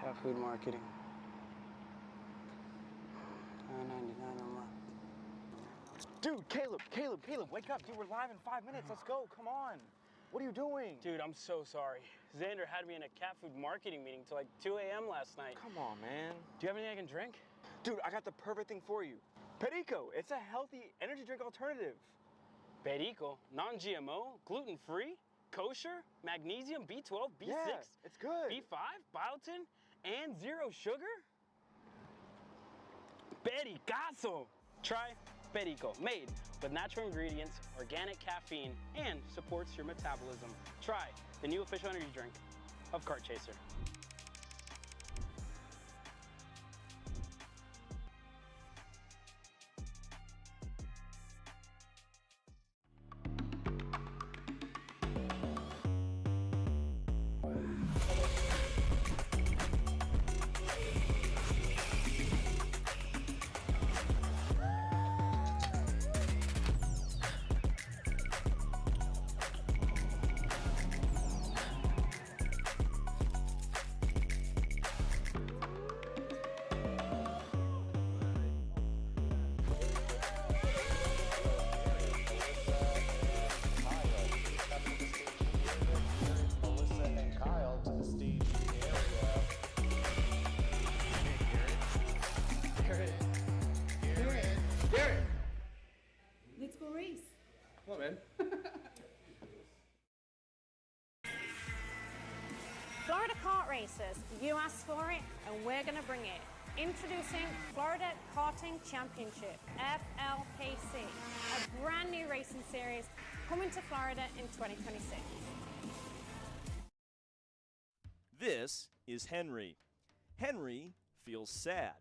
Cat food marketing. $9.99 a month. Dude, Caleb, wake up. Dude, we're live in 5 minutes. Let's go, come on. What are you doing? Dude, I'm so sorry. Xander had me in a cat food marketing meeting till like 2 a.m. last night. Come on, man. Do you have anything I can drink? Dude, I got the perfect thing for you. Perico, it's a healthy energy drink alternative. Perico, non-GMO, gluten-free, kosher, magnesium, B12, B6, Yeah, it's good. B5, biotin, and zero sugar? Pericazo! Try Perico, made with natural ingredients, organic caffeine, and supports your metabolism. Try the new official energy drink of Kart Chaser. Let's go race. Come on, man. Florida Kart Racers, you asked for it and we're going to bring it. Introducing Florida Karting Championship, FLKC, a brand new racing series coming to Florida in 2026. This is Henry. Henry feels sad.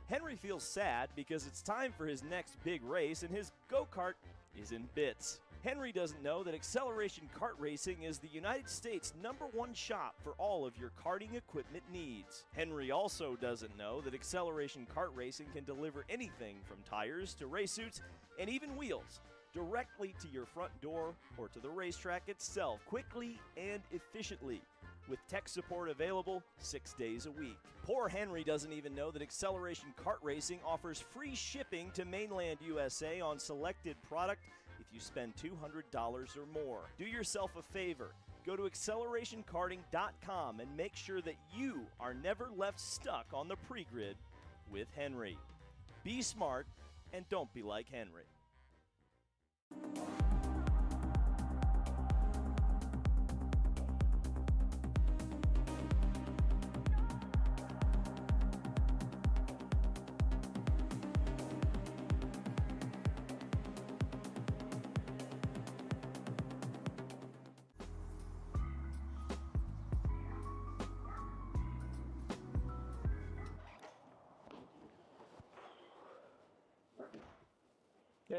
Henry feels sad because it's time for his next big race and his go-kart is in bits. Henry doesn't know that Acceleration Kart Racing is the United States' #1 shop for all of your karting equipment needs. Henry also doesn't know that Acceleration Kart Racing can deliver anything from tires to race suits and even wheels directly to your front door or to the racetrack itself quickly and efficiently, with tech support available 6 days a week. Poor Henry doesn't even know that Acceleration Kart Racing offers free shipping to mainland USA on selected product if you spend $200 or more. Do yourself a favor. Go to accelerationkarting.com and make sure that you are never left stuck on the pre-grid with Henry. Be smart and don't be like Henry.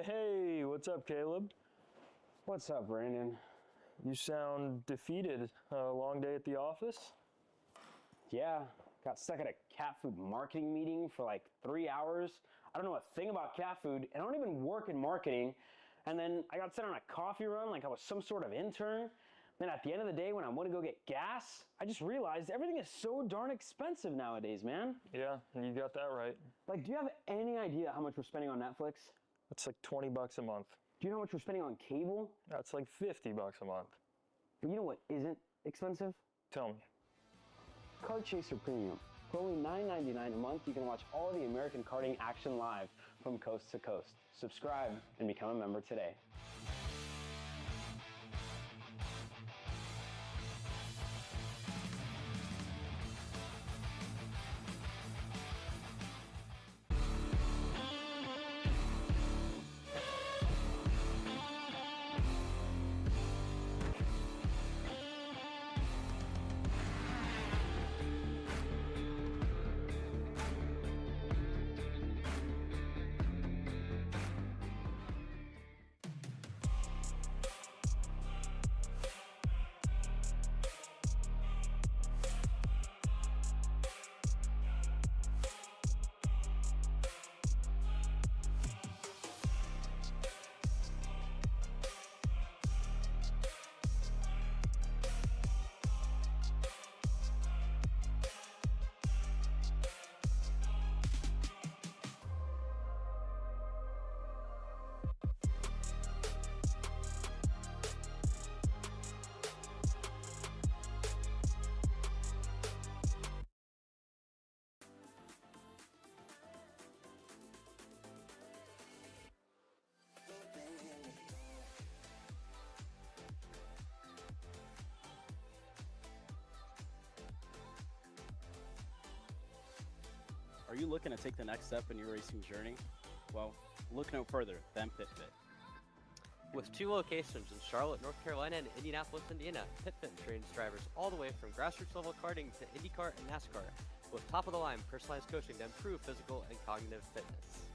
Hey, what's up, Caleb? What's up, Brandon? You sound defeated. A long day at the office? Yeah, got stuck at a cat food marketing meeting for like 3 hours. I don't know a thing about cat food, and I don't even work in marketing. And then I got sent on a coffee run like I was some sort of intern. Then at the end of the day, when I want to go get gas, I just realized everything is so darn expensive nowadays, man. Yeah, you got that right. Like, do you have any idea how much we're spending on Netflix? That's like 20 bucks a month. Do you know how much we're spending on cable? That's like 50 bucks a month. But you know what isn't expensive? Tell me. Kart Chaser Premium. For only $9.99 a month, you can watch all the American karting action live from coast to coast. Subscribe and become a member today. Are you looking to take the next step in your racing journey? Well, look no further than PitFit. With 2 locations in Charlotte, North Carolina and Indianapolis, Indiana, PitFit trains drivers all the way from grassroots level karting to IndyCar and NASCAR with top-of-the-line personalized coaching to improve physical and cognitive fitness.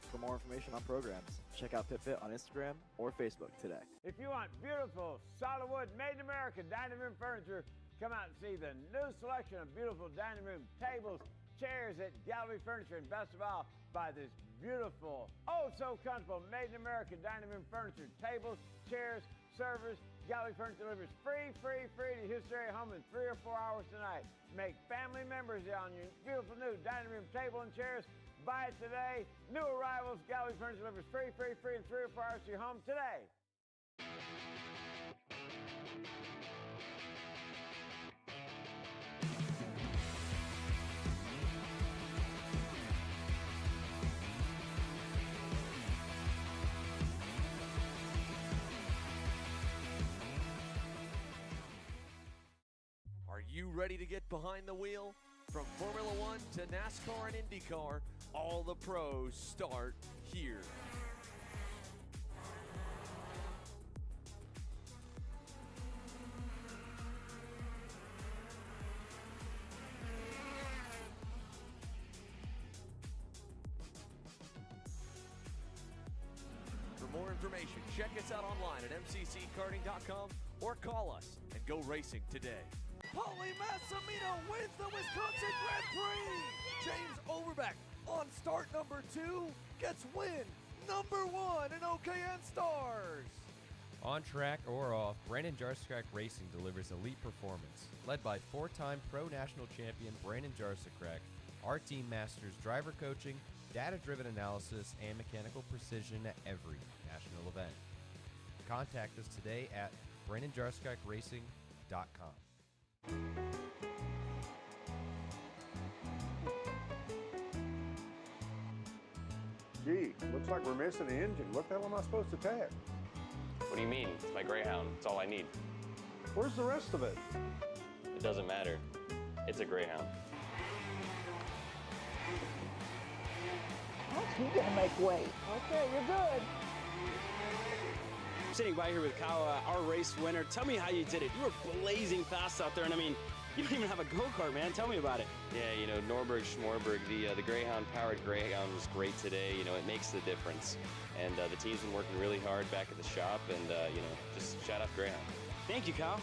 For more information on programs, check out PitFit on Instagram or Facebook today. If you want beautiful, solid wood, made in America dining room furniture, come out and see the new selection of beautiful dining room tables, chairs at Gallery Furniture, and best of all, buy this beautiful, oh so comfortable, made in America dining room furniture, tables, chairs, servers. Gallery Furniture delivers free to your area home in 3 or 4 hours tonight. Make family members on your beautiful new dining room table and chairs. Buy it today. New arrivals, Gallery Furniture delivers free in 3 or 4 hours to your home today. Are you ready to get behind the wheel? From Formula One to NASCAR and IndyCar, all the pros start here. For more information, check us out online at mcckarting.com or call us and go racing today. Paulie Massimino wins the Wisconsin Grand Prix! James Overbeck on start number 2 gets win number 1 in OKN Stars! On track or off, Brandon Jarsekrak Racing delivers elite performance. Led by 4-time Pro National Champion Brandon Jarsekrak, our team masters driver coaching, data-driven analysis, and mechanical precision at every national event. Contact us today at BrandonJarsekrakRacing.com. Gee, looks like we're missing the engine. What the hell am I supposed to tap? What do you mean? It's my Greyhound. It's all I need. Where's the rest of it? It doesn't matter. It's a Greyhound. He's gonna make weight. Okay, you're good. Sitting by here with Kyle, our race winner. Tell me how you did it. You were blazing fast out there, and I mean, you don't even have a go-kart, man. Tell me about it. Yeah, you know, Norberg, Schmorberg, the Greyhound-powered Greyhound was great today. You know, it makes the difference. And the team's been working really hard back at the shop, and, you know, just shout out Greyhound. Thank you, Kyle.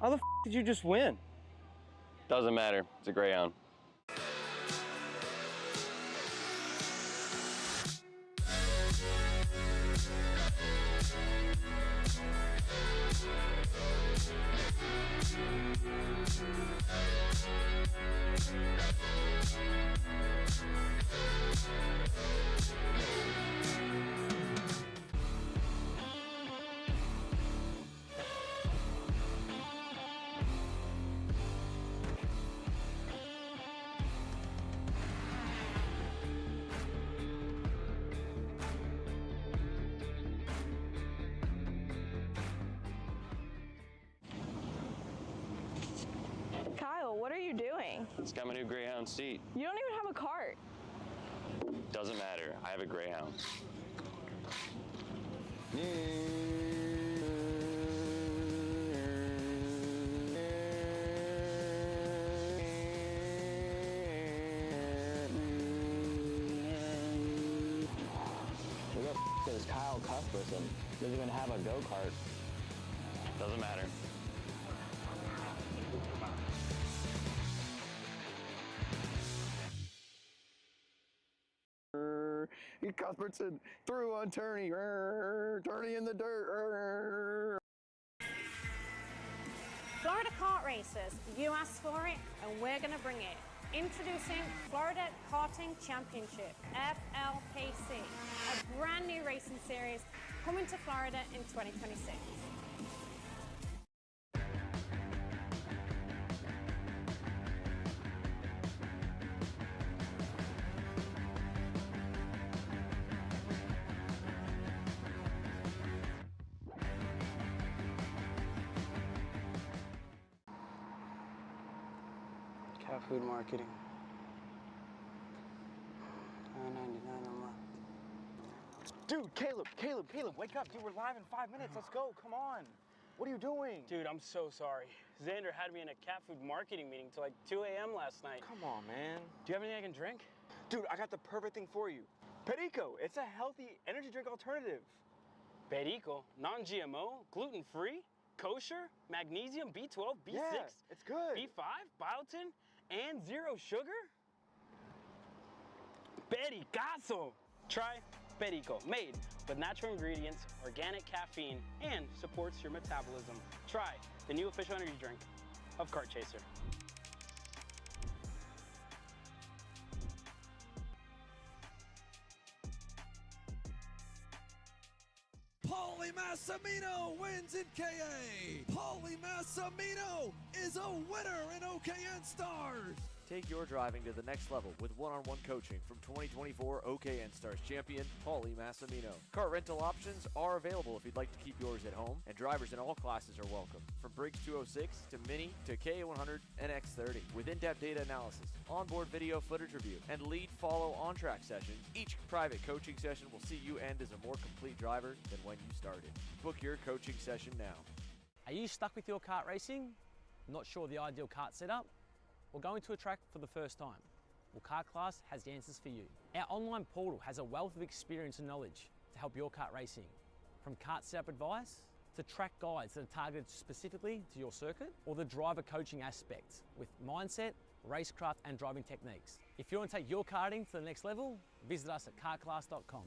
How the f did you just win? Doesn't matter. It's a Greyhound. Kyle, what are you doing? It's got my new Greyhound seat. You don't even have a cart. Doesn't matter. I have a Greyhound. Who the f is Kyle Cuthbertson? Doesn't even have a go-kart. Doesn't matter. Cuthbertson through on Turney. Turney in the dirt. Florida kart racers, you asked for it, and we're going to bring it. Introducing Florida Karting Championship, FLPC, a brand new racing series coming to Florida in 2026. cat food marketing. $9.99 a month. Dude, Caleb, wake up. Dude, we're live in 5 minutes. Let's go. Come on. What are you doing? Dude, I'm so sorry. Xander had me in a cat food marketing meeting till like 2 a.m. last night. Come on, man. Do you have anything I can drink? Dude, I got the perfect thing for you. Perico. It's a healthy energy drink alternative. Perico, non-GMO, gluten-free, kosher, magnesium, B12, B6, Yeah, it's good. B5, biotin, and 0 sugar? Pericazo! Try Perico, made with natural ingredients, organic caffeine, and supports your metabolism. Try the new official energy drink of Kart Chaser. Paulie Massimino wins in KA. Paulie Massimino is a winner in OKN Stars. Take your driving to the next level with one-on-one coaching from 2024 OKN Stars champion Paulie Massimino. Kart rental options are available if you'd like to keep yours at home, and drivers in all classes are welcome, from Briggs 206 to Mini to KA100 and X30. With in-depth data analysis, onboard video footage review, and lead-follow on-track sessions, each private coaching session will see you end as a more complete driver than when you started. Book your coaching session now. Are you stuck with your kart racing? Not sure the ideal kart setup? Or going to a track for the first time? Well, Kart Class has the answers for you. Our online portal has a wealth of experience and knowledge to help your kart racing. From kart setup advice to track guides that are targeted specifically to your circuit, or the driver coaching aspects with mindset, racecraft, and driving techniques. If you want to take your karting to the next level, visit us at kartclass.com.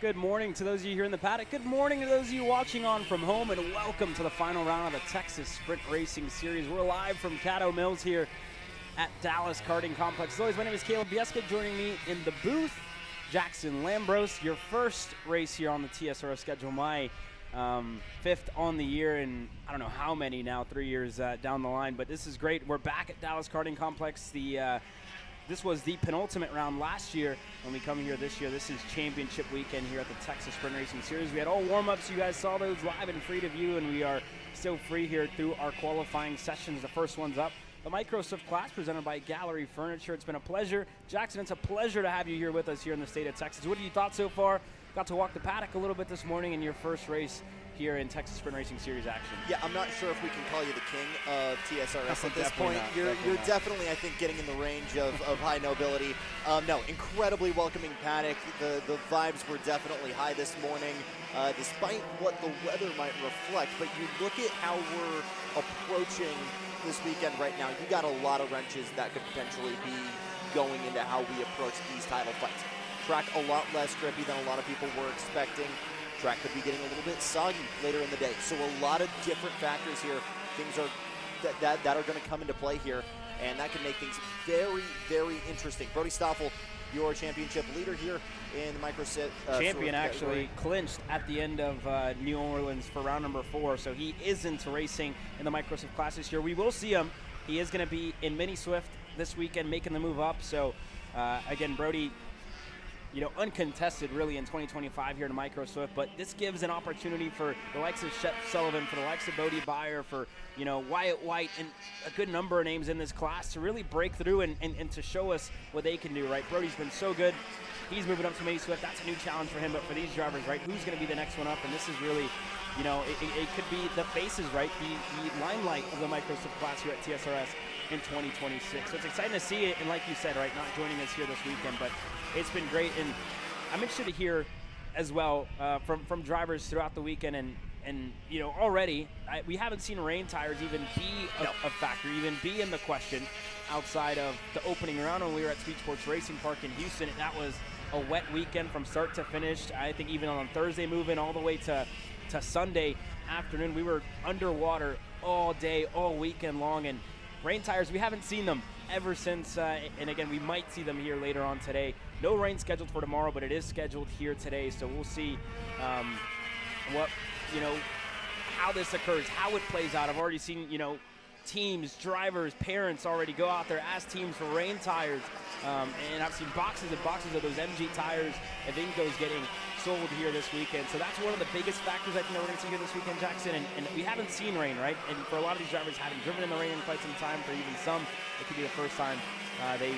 Good morning to those of you here in the paddock. Good morning to those of you watching on from home, and welcome to the final round of the Texas Sprint Racing Series. We're live from Caddo Mills here at Dallas Karting Complex. As always, my name is Caleb Bieska. Joining me in the booth, Jackson Lambros. Your first race here on the TSRO schedule. My fifth on the year, and I don't know how many now, 3 years down the line. But this is great. We're back at Dallas Karting Complex. This was the penultimate round last year. When we come here this year, this is championship weekend here at the Texas Sprint Racing Series. We had all warm-ups. You guys saw those live and free to view, and we are still free here through our qualifying sessions. The first one's up. The Microsoft class presented by Gallery Furniture. It's been a pleasure. Jackson, it's a pleasure to have you here with us here in the state of Texas. What have you thought so far? Got to walk the paddock a little bit this morning in your first race here in Texas Sprint Racing Series action. Yeah, I'm not sure if we can call you the king of TSRS at this Definitely point. not, You're definitely, I think, getting in the range of high nobility. No, incredibly welcoming paddock. The vibes were definitely high this morning, despite what the weather might reflect. But you look at how we're approaching this weekend right now, you got a lot of wrenches that could potentially be going into how we approach these title fights. Track a lot less grippy than a lot of people were expecting. Track could be getting a little bit soggy later in the day. So a lot of different factors here, things are that are going to come into play here, and that can make things very, very interesting. Brody Stoffel, your championship leader here in the Microset. Champion actually clinched at the end of New Orleans for round number 4, so he isn't racing in the Microsoft class this year. We will see him. He is going to be in Mini Swift this weekend, making the move up. So again, Brody, uncontested really in 2025 here in Micro Swift, but this gives an opportunity for the likes of Shep Sullivan, for the likes of Bodie Byer, for Wyatt White, and a good number of names in this class to really break through and to show us what they can do, right? Brody's been so good. He's moving up to Mini Swift. That's a new challenge for him, but for these drivers, right, who's going to be the next one up? And this is really, it could be the faces, right, the limelight of the Micro Swift class here at TSRS in 2026. So it's exciting to see it, and like you said, right, not joining us here this weekend, but it's been great, and I'm interested to hear as well from drivers throughout the weekend, and already we haven't seen rain tires even be a factor, even be in the question outside of the opening round when we were at Speed Sports Racing Park in Houston. That was a wet weekend from start to finish. I think even on Thursday moving all the way to Sunday afternoon, we were underwater all day, all weekend long, and rain tires, we haven't seen them ever since, and again, we might see them here later on today. No rain scheduled for tomorrow, but it is scheduled here today, so we'll see how this occurs, how it plays out. I've already seen, teams, drivers, parents already go out there as teams for rain tires, and I've seen boxes and boxes of those MG tires and Vincos getting sold here this weekend. So that's one of the biggest factors I think that we're going to see here this weekend, Jackson, and we haven't seen rain, right? And for a lot of these drivers haven't driven in the rain in quite some time. For even some, it could be the first time they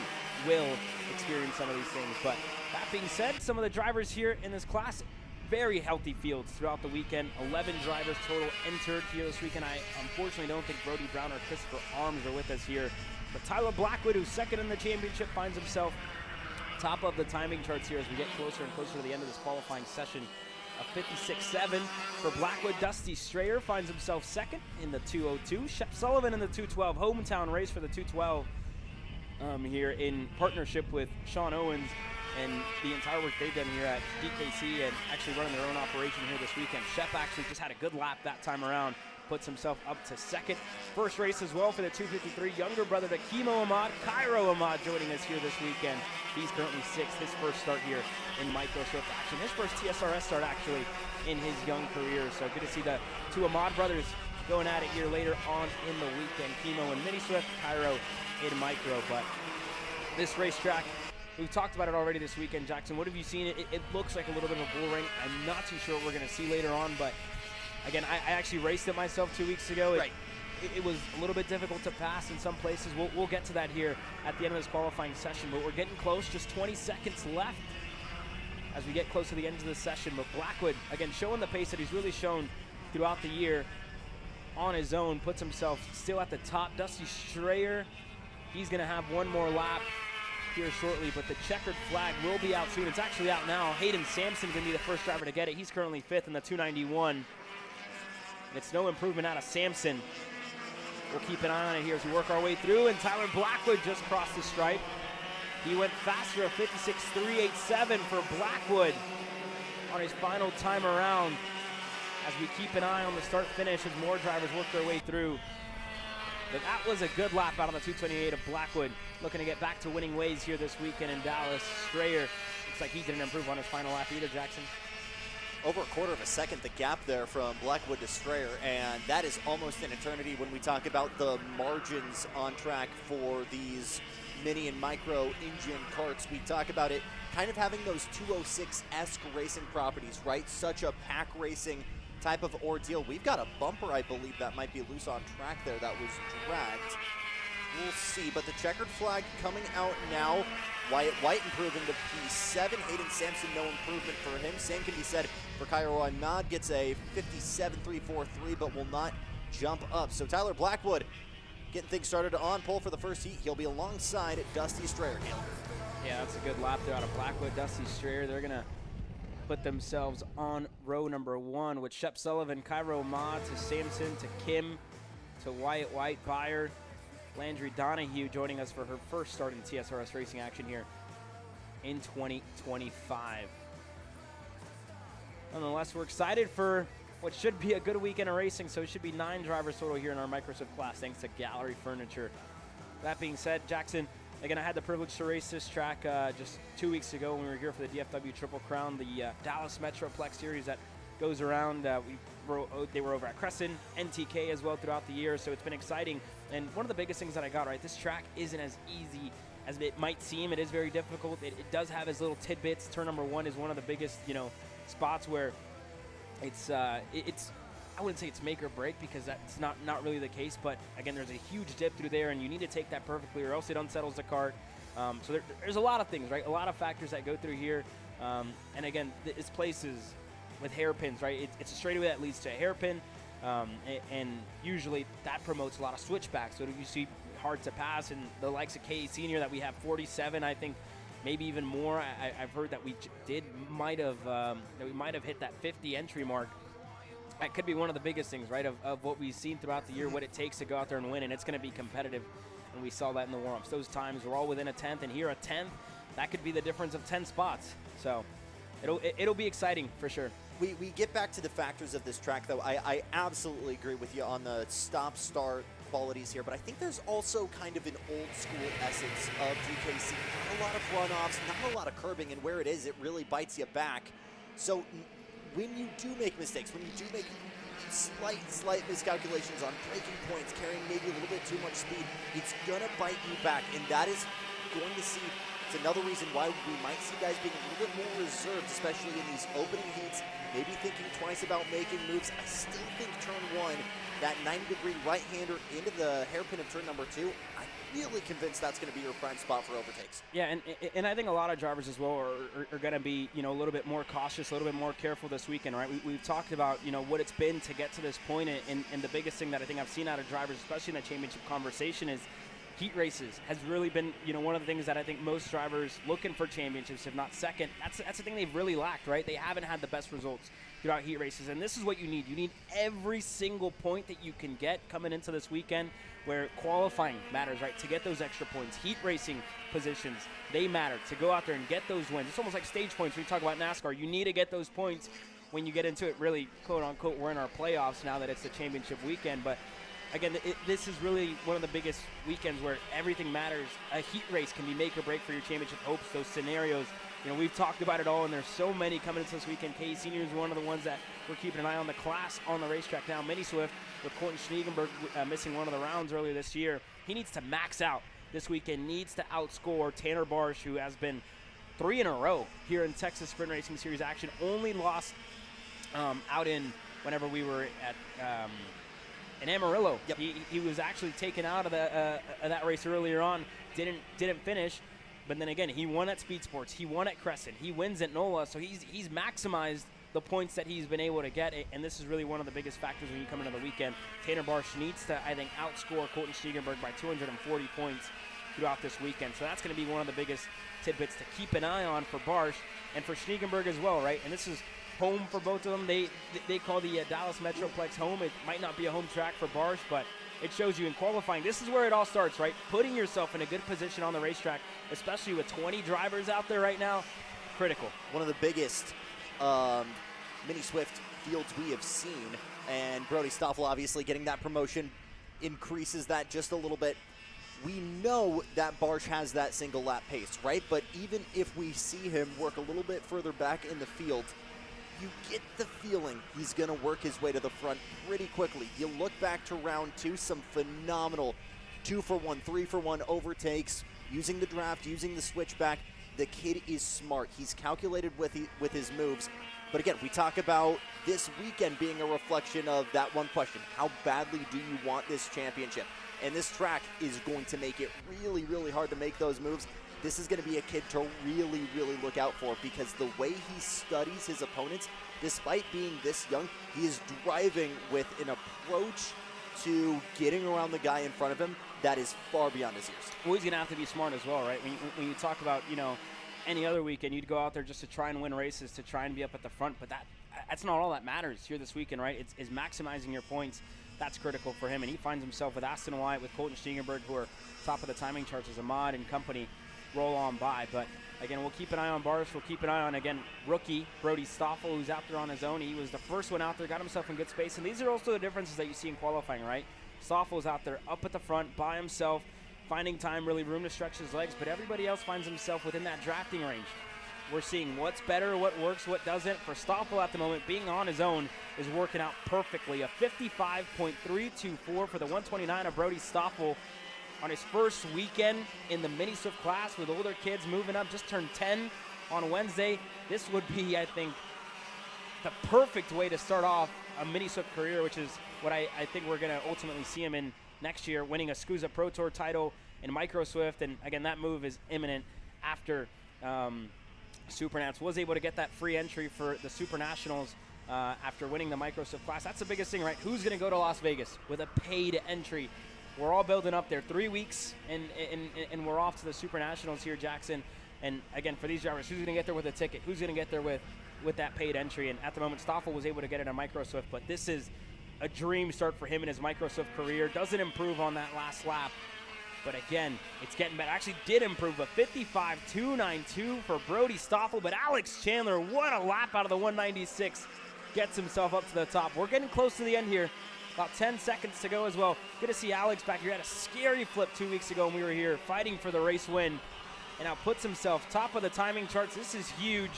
will experience some of these things. But that being said, some of the drivers here in this class, very healthy fields throughout the weekend. 11 drivers total entered here this weekend. I unfortunately don't think Brody Brown or Christopher Arms are with us here. But Tyler Blackwood, who's second in the championship, finds himself top of the timing charts here as we get closer and closer to the end of this qualifying session. A 56.7 for Blackwood. Dusty Strayer finds himself second in the 2:02. Shep Sullivan in the 2:12. Hometown race for the 2:12 here in partnership with Sean Owens and the entire work they've done here at DKC and actually running their own operation here this weekend. Shep actually just had a good lap that time around, puts himself up to second. First race as well for the 253, younger brother to Kimo Ahmad, Cairo Ahmad joining us here this weekend. He's currently sixth, his first start here in Micro Swift action. His first TSRS start actually in his young career. So good to see the two Ahmad brothers going at it here later on in the weekend. Kimo in Mini Swift, Cairo in Micro. But this racetrack, we've talked about it already this weekend, Jackson. What have you seen? It looks like a little bit of a bull ring. I'm not too sure what we're going to see later on, but again, I actually raced it myself 2 weeks ago. It was a little bit difficult to pass in some places. We'll get to that here at the end of this qualifying session, but we're getting close. Just 20 seconds left as we get close to the end of the session. But Blackwood, again, showing the pace that he's really shown throughout the year on his own, puts himself still at the top. Dusty Strayer, he's going to have one more lap here shortly, but the checkered flag will be out soon. It's actually out now. Hayden Sampson going to be the first driver to get it. He's currently fifth in the 291. It's no improvement out of Sampson. We'll keep an eye on it here as we work our way through, and Tyler Blackwood just crossed the stripe. He went faster, a 56.387 for Blackwood on his final time around as we keep an eye on the start-finish as more drivers work their way through. But that was a good lap out on the 228 of Blackwood, looking to get back to winning ways here this weekend in Dallas. Strayer, looks like he didn't improve on his final lap either, Jackson. Over a quarter of a second, the gap there from Blackwood to Strayer, and that is almost an eternity when we talk about the margins on track for these mini and micro engine karts. We talk about it kind of having those 206-esque racing properties, right? Such a pack racing type of ordeal. We've got a bumper, I believe, that might be loose on track there that was dragged. We'll see, but the checkered flag coming out now. Wyatt White improving to P7. Hayden Sampson, no improvement for him. Same can be said for Cairo Ahmad. Gets a 57.343, but will not jump up. So Tyler Blackwood getting things started on pole for the first heat. He'll be alongside Dusty Strayer. Yeah, that's a good lap there out of Blackwood. Dusty Strayer, they're going to put themselves on row number 1 with Shep Sullivan, Cairo Ahmad to Sampson to Kim to Wyatt White, Byard, Landry Donahue joining us for her first start in TSRS racing action here in 2025. Nonetheless, we're excited for what should be a good weekend of racing, so it should be 9 drivers total here in our Microsoft class thanks to Gallery Furniture. That being said, Jackson, again, I had the privilege to race this track just 2 weeks ago when we were here for the DFW Triple Crown, the Dallas Metroplex Series that goes around. They were over at Crescent, NTK as well throughout the year, so it's been exciting. And one of the biggest things that I got, right, this track isn't as easy as it might seem. It is very difficult. It does have its little tidbits. Turn number 1 is one of the biggest, spots where it's I wouldn't say it's make or break because that's not really the case, but again, there's a huge dip through there and you need to take that perfectly or else it unsettles the kart. So there's a lot of things, right? A lot of factors that go through here. And again, this place is with hairpins, right? It's a straightaway that leads to a hairpin, and usually that promotes a lot of switchbacks. So you see hard to pass, and the likes of K Senior that we have 47, I think, maybe even more. I've heard that we might have hit that 50 entry mark. That could be one of the biggest things, right, of what we've seen throughout the year, what it takes to go out there and win, and it's going to be competitive, and we saw that in the warm-ups. Those times were all within a 10th, and here a 10th, that could be the difference of 10 spots. So it'll be exciting for sure. We get back to the factors of this track, though. I absolutely agree with you on the stop-start qualities here, but I think there's also kind of an old-school essence of DKC. Not a lot of runoffs, not a lot of curbing, and where it is, it really bites you back. So when you do make mistakes, when you do make slight miscalculations on braking points, carrying maybe a little bit too much speed, it's going to bite you back, and that is going to see. It's another reason why we might see guys being a little bit more reserved, especially in these opening heats, maybe thinking twice about making moves. I still think turn 1, that 90-degree right-hander into the hairpin of turn number 2, I'm really convinced that's going to be your prime spot for overtakes. Yeah, and I think a lot of drivers as well are going to be, a little bit more cautious, a little bit more careful this weekend, right? We've talked about, what it's been to get to this point, and the biggest thing that I think I've seen out of drivers, especially in the championship conversation, is heat races has really been, one of the things that I think most drivers looking for championships, if not second, that's the thing they've really lacked, right? They haven't had the best results throughout heat races, and this is what you need. You need every single point that you can get coming into this weekend where qualifying matters, right? To get those extra points. Heat racing positions, they matter. To go out there and get those wins. It's almost like stage points when you talk about NASCAR. You need to get those points when you get into it. Really, quote-unquote, we're in our playoffs now that it's the championship weekend, but again, this is really one of the biggest weekends where everything matters. A heat race can be make or break for your championship hopes, those scenarios. We've talked about it all, and there's so many coming into this weekend. K Senior is one of the ones that we're keeping an eye on. The class on the racetrack now. Mini Swift with Colton Schniegenberg missing one of the rounds earlier this year. He needs to max out this weekend, needs to outscore Tanner Barsh, who has been 3 in a row here in Texas Sprint Racing Series action. Only lost out in whenever we were at in Amarillo. Yep. He was actually taken out of that race earlier on, didn't finish, but then again, he won at Speed Sports, he won at Crescent, he wins at NOLA, so he's maximized the points that he's been able to get, and this is really one of the biggest factors when you come into the weekend. Tanner Barsh needs to, I think, outscore Colton Schniegenberg by 240 points throughout this weekend, so that's going to be one of the biggest tidbits to keep an eye on for Barsh and for Schniegenberg as well, right? And this is home for both of them. They call the Dallas Metroplex home. It might not be a home track for Barsh, but it shows you in qualifying. This is where it all starts, right? Putting yourself in a good position on the racetrack, especially with 20 drivers out there right now, critical. One of the biggest Mini Swift fields we have seen. And Brody Stoffel obviously getting that promotion increases that just a little bit. We know that Barsh has that single lap pace, right? But even if we see him work a little bit further back in the field, you get the feeling he's going to work his way to the front pretty quickly. You look back to round 2, some phenomenal 2-for-1, 3-for-1 overtakes, using the draft, using the switchback. The kid is smart. He's calculated with his moves. But again, we talk about this weekend being a reflection of that one question. How badly do you want this championship? And this track is going to make it really, really hard to make those moves. This is going to be a kid to really, really look out for, because the way he studies his opponents, despite being this young, he is driving with an approach to getting around the guy in front of him that is far beyond his years. Well, he's going to have to be smart as well, right? When you talk about, any other weekend, you'd go out there just to try and win races, to try and be up at the front, but that's not all that matters here this weekend, right? It's maximizing your points. That's critical for him, and he finds himself with Aston Wyatt, with Colton Stiegenberg, who are top of the timing charts as Ahmad and company roll on by. But again, we'll keep an eye on Barsh. We'll keep an eye on, again, rookie Brody Stoffel, who's out there on his own. He was the first one out there, got himself in good space, and these are also the differences that you see in qualifying, right? Stoffel's out there up at the front by himself, finding time, really room to stretch his legs, but everybody else finds himself within that drafting range. We're seeing what's better, what works, what doesn't. For Stoffel at the moment, being on his own is working out perfectly. A 55.324 for the 129 of Brody Stoffel on his first weekend in the Mini Swift class with older kids moving up, just turned 10 on Wednesday. This would be, I think, the perfect way to start off a Mini Swift career, which is what I think we're going to ultimately see him in next year, winning a SCUSA Pro Tour title in Micro Swift. And again, that move is imminent after Supernats was able to get that free entry for the Super Nationals after winning the Micro Swift class. That's the biggest thing, right? Who's going to go to Las Vegas with a paid entry? We're all building up there. 3 weeks, and we're off to the Super Nationals here, Jackson. And again, for these drivers, who's going to get there with a ticket? Who's going to get there with that paid entry? And at the moment, Stoffel was able to get it on Micro Swift, but this is a dream start for him in his Micro Swift career. Doesn't improve on that last lap, but again, it's getting better. Actually did improve, a 55.292 for Brody Stoffel, but Alex Chandler, what a lap out of the 196, gets himself up to the top. We're getting close to the end here. About 10 seconds to go as well. Good to see Alex back here. Had a scary flip 2 weeks ago when we were here fighting for the race win, and now puts himself top of the timing charts. This is huge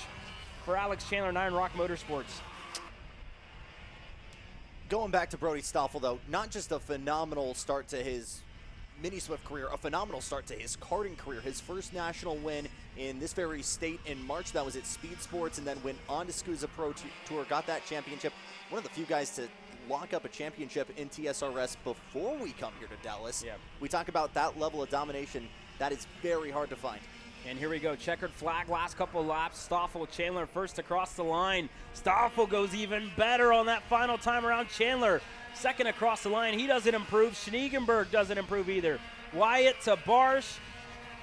for Alex Chandler, 9 Rock Motorsports. Going back to Brody Stoffel, though, not just a phenomenal start to his Mini Swift career, a phenomenal start to his karting career. His first national win in this very state in March. That was at Speed Sports, and then went on to SCUSA Pro Tour, got that championship. One of the few guys to lock up a championship in TSRS before we come here to Dallas. Yeah. We talk about that level of domination. That is very hard to find. And here we go, checkered flag, last couple laps. Stoffel, Chandler first across the line. Stoffel goes even better on that final time around. Chandler second across the line. He doesn't improve. Schneegenberg doesn't improve either. Wyatt to Barsh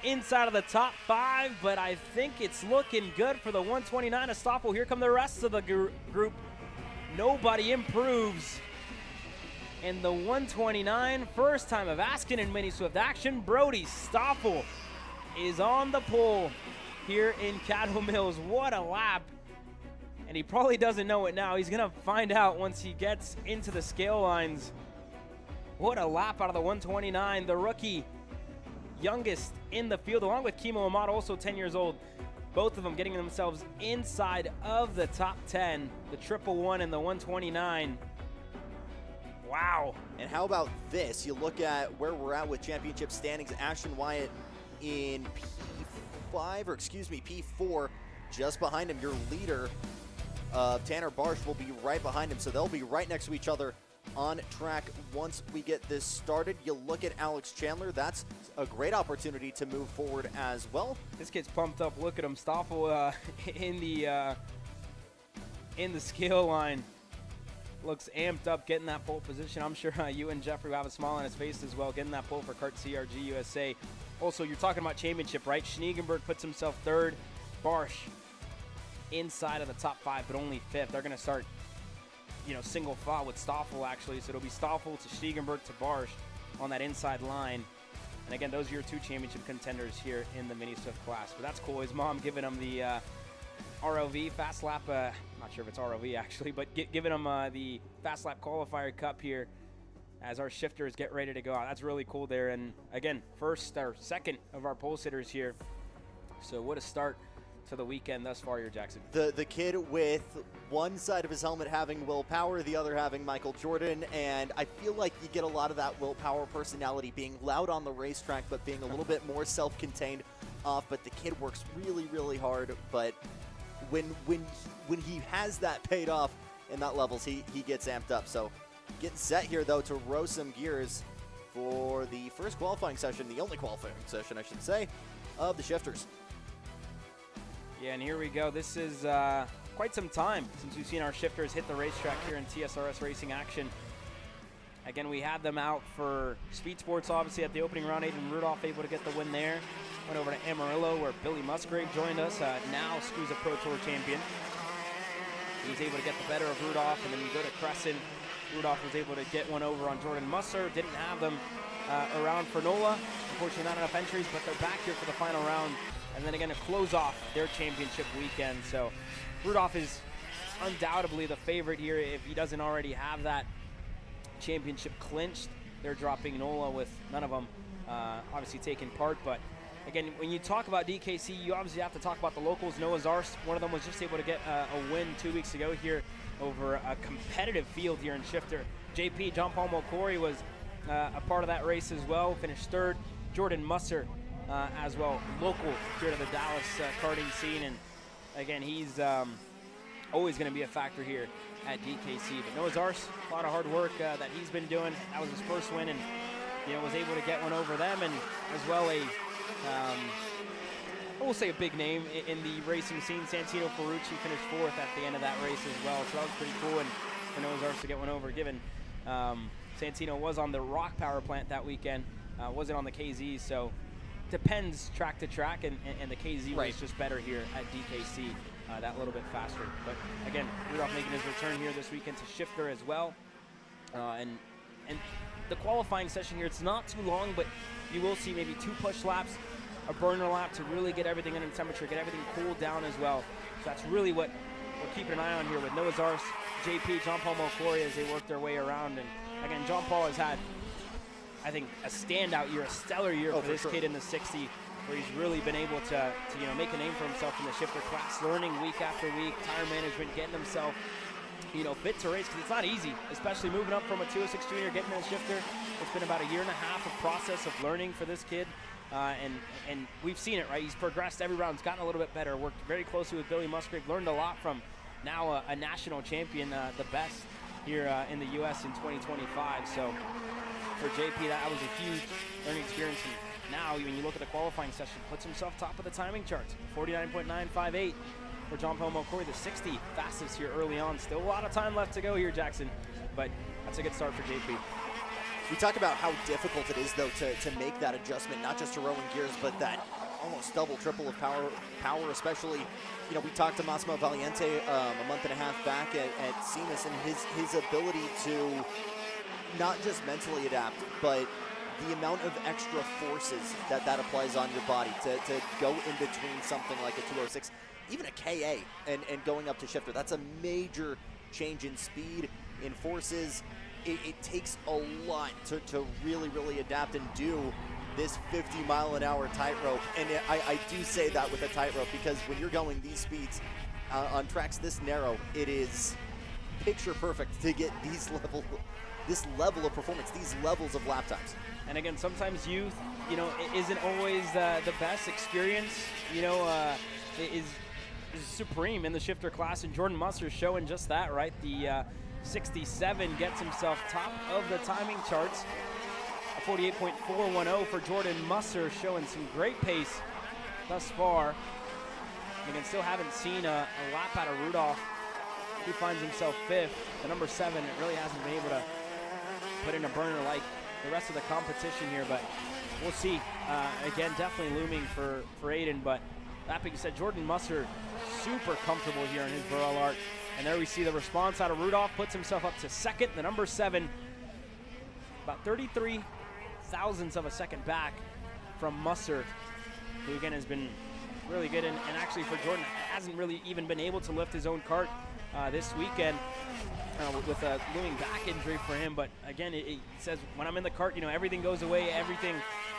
inside of the top 5, but I think it's looking good for the 129 of Stoffel. Here come the rest of the group. Nobody improves. And the 129, first time of asking in Mini Swift action, Brody Stoffel is on the pole here in Caddo Mills. What a lap. And he probably doesn't know it now. He's going to find out once he gets into the scale lines. What a lap out of the 129. The rookie, youngest in the field, along with Kimo Ahmad, also 10 years old. Both of them getting themselves inside of the top 10. The 111 and the 129. Wow. And how about this? You look at where we're at with championship standings. Ashton Wyatt in P4, just behind him. Your leader, Tanner Barsh, will be right behind him, so they'll be right next to each other on track once we get this started. You look at Alex Chandler, that's a great opportunity to move forward as well. This kid's pumped up. Look at him. Stoffel in the scale line looks amped up, getting that pole position. I'm sure you and Jeffrey will have a smile on his face as well, getting that pole for Kart CRG USA. Also, you're talking about championship, right? Schneegenberg puts himself 3rd. Barsh inside of the top 5, but only 5th. They're going to start, single file with Stoffel, actually. So it'll be Stoffel to Schneegenberg to Barsh on that inside line. And again, those are your 2 championship contenders here in the Mini Swift class. But that's cool. His mom giving him the RLV Fast Lap, not sure if it's RLV actually, but giving them the Fast Lap Qualifier Cup here as our shifters get ready to go out. That's really cool there. And again, second of our pole sitters here. So what a start to the weekend thus far here, Jackson. The kid with one side of his helmet having Will Power, the other having Michael Jordan, and I feel like you get a lot of that Will Power personality, being loud on the racetrack, but being a little bit more self-contained off. But the kid works really, really hard. But when he has that paid off in that levels, he gets amped up. So getting set here, though, to row some gears for the first qualifying session, the only qualifying session, I should say, of the shifters. Yeah, and here we go. This is quite some time since we've seen our shifters hit the racetrack here in TSRS racing action. Again, we had them out for Speed Sports, obviously, at the opening round. Aiden Rudolph able to get the win there. Went over to Amarillo, where Billy Musgrave joined us, now SCUSA Pro Tour champion. He was able to get the better of Rudolph, and then you go to Crescent. Rudolph was able to get one over on Jordan Musser. Didn't have them around for NOLA. Unfortunately, not enough entries, but they're back here for the final round. And then again to close off their championship weekend. So Rudolph is undoubtedly the favorite here if he doesn't already have that championship clinched. They're dropping NOLA with none of them obviously taking part. But again, when you talk about DKC, you obviously have to talk about the locals. Noah Zarst, one of them was just able to get a win 2 weeks ago here over a competitive field here in Shifter. JP, John Paul Mokori, was a part of that race as well, finished third. Jordan Musser as well, local here to the Dallas karting scene. And again, he's always going to be a factor here at DKC. But Noah Zarst, a lot of hard work that he's been doing. That was his first win, and was able to get one over them, and as well I will say a big name in the racing scene. Santino Ferrucci finished fourth at the end of that race as well, so that was pretty cool. And for Noah Zarst to get one over, given Santino was on the Rock Power plant that weekend, wasn't on the KZ, so depends track to track, and the KZ was just better here at DKC, that little bit faster. But again, Rudolph making his return here this weekend to Shifter as well. And the qualifying session here, it's not too long, but you will see maybe 2 push laps, a burner lap to really get everything under temperature, get everything cooled down as well. So that's really what we're keeping an eye on here with Noah Zarst, JP, John Paul Mokori as they work their way around. And again, John Paul has had, I think, a standout year, a stellar year for this kid in the 60, where he's really been able to make a name for himself in the shifter class, learning week after week, tire management, getting himself fit to race, because it's not easy, especially moving up from a 206 junior, getting in a shifter. It's been about a year and a half of process of learning for this kid, and we've seen it, right? He's progressed every round. He's gotten a little bit better, worked very closely with Billy Musgrave, learned a lot from now a national champion, the best here in the U.S. in 2025. So for JP, that was a huge learning experience. And now, when you look at the qualifying session, puts himself top of the timing charts, 49.958 for John Paul Mokori, the 60 fastest here early on. Still a lot of time left to go here, Jackson, but that's a good start for JP. We talk about how difficult it is, though, to make that adjustment, not just to rowing gears, but that almost double, triple of power, especially, we talked to Massimo Valiente a month and a half back at CMIS, and his ability to not just mentally adapt, but the amount of extra forces that applies on your body to go in between something like a 206, even a KA, and going up to shifter. That's a major change in speed, in forces. It takes a lot to really, really adapt and do this 50-mile-an-hour tightrope. And I do say that with a tightrope, because when you're going these speeds on tracks this narrow, it is picture perfect to get this level of performance, these levels of lap times. And again, sometimes youth, it isn't always the best experience, is supreme in the shifter class, and Jordan Musser showing just that, right? The 67 gets himself top of the timing charts. A 48.410 for Jordan Musser, showing some great pace thus far. And again, still haven't seen a lap out of Rudolph. He finds himself 5th. The number 7, it really hasn't been able to put in a burner like the rest of the competition here, but we'll see. Again, definitely looming for Aiden, but that being said, Jordan Musser super comfortable here in his Burrell Art. And there we see the response out of Rudolph, puts himself up to 2nd, the number 7, about 33 thousandths of a second back from Musser, who again has been really good. And actually for Jordan, hasn't really even been able to lift his own kart this weekend with a looming back injury for him. But again, it says when I'm in the kart, everything goes away, everything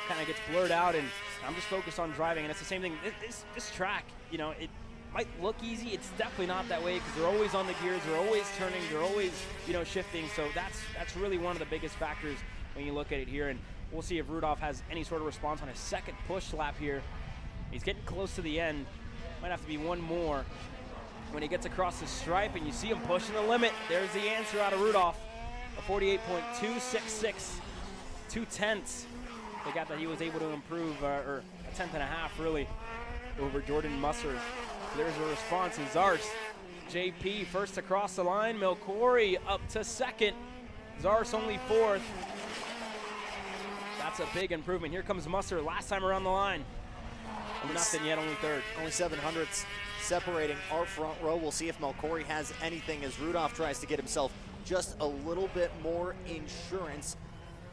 kind of gets blurred out, and I'm just focused on driving. And it's the same thing. This track, it might look easy. It's definitely not that way because they're always on the gears, they're always turning, they're always shifting. So that's really one of the biggest factors when you look at it here. And we'll see if Rudolph has any sort of response on his second push lap here. He's getting close to the end. Might have to be one more. When he gets across the stripe and you see him pushing the limit, there's the answer out of Rudolph. A 48.266, 2/10. They got that he was able to improve, or a 10th and a half really, over Jordan Musser. There's a response. Zars, JP first across the line. Milcori up to second. Zars only fourth. That's a big improvement. Here comes Musser, last time around the line. Nothing yet, only third. Only 700ths separating our front row. We'll see if Melcori has anything as Rudolph tries to get himself just a little bit more insurance,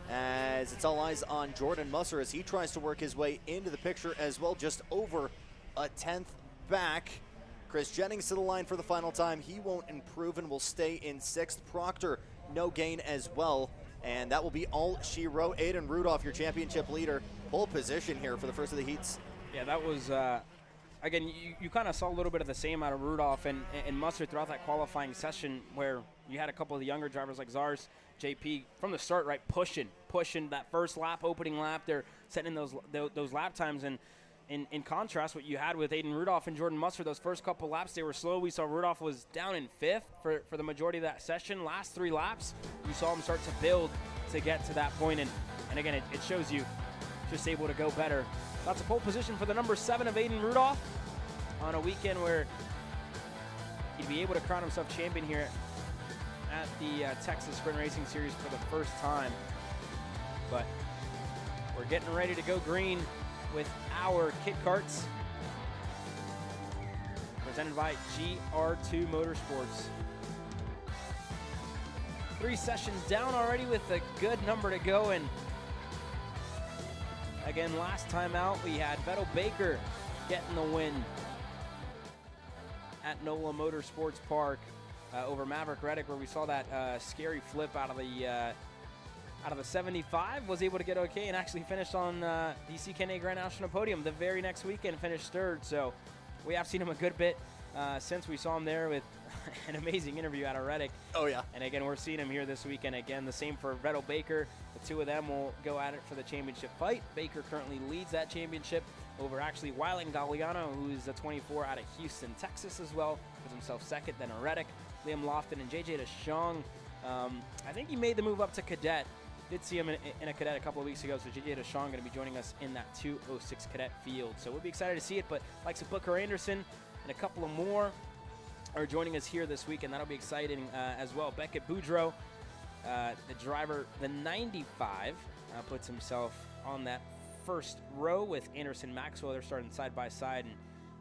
as it's all eyes on Jordan Musser as he tries to work his way into the picture as well, just over a 10th back. Chris Jennings to the line for the final time. He won't improve and will stay in 6th. Proctor, no gain as well. And that will be all she wrote. Aiden Rudolph, your championship leader, pole position here for the first of the heats. Yeah, that was, again, you kind of saw a little bit of the same out of Rudolph and Musser throughout that qualifying session, where you had a couple of the younger drivers like Zars, JP, from the start, right, pushing that first lap, opening lap. They're setting those lap times. And in contrast, what you had with Aiden Rudolph and Jordan Musser, those first couple laps, they were slow. We saw Rudolph was down in 5th for the majority of that session. Last 3 laps, you saw him start to build to get to that point. And again, it shows you just able to go better. That's a pole position for the number 7 of Aiden Rudolph on a weekend where he'd be able to crown himself champion here at the Texas Sprint Racing Series for the first time. But we're getting ready to go green with our kit karts, presented by GR2 Motorsports. 3 sessions down already with a good number to go. And again, last time out, we had Vettel Baker getting the win at NOLA Motorsports Park over Maverick Reddick, where we saw that scary flip out of the 75. Was able to get okay and actually finished on the CKNA Grand National podium the very next weekend, finished 3rd. So we have seen him a good bit since we saw him there with an amazing interview out of Reddick. Oh, yeah. And again, we're seeing him here this weekend. Again, the same for Vettel Baker. The 2 of them will go at it for the championship fight. Baker currently leads that championship over actually Wyling Galliano, who is a 24 out of Houston, Texas as well. Puts himself 2nd, then a Reddick, Liam Lofton, and JJ DeShong. I think he made the move up to Cadet. Did see him in a Cadet a couple of weeks ago, so JJ DeShong going to be joining us in that 206 Cadet field. So we'll be excited to see it, but likes of Booker Anderson and a couple of more are joining us here this week, and that'll be exciting as well. Beckett Boudreau, the driver, the 95, puts himself on that first row with Anderson Maxwell. They're starting side by side, and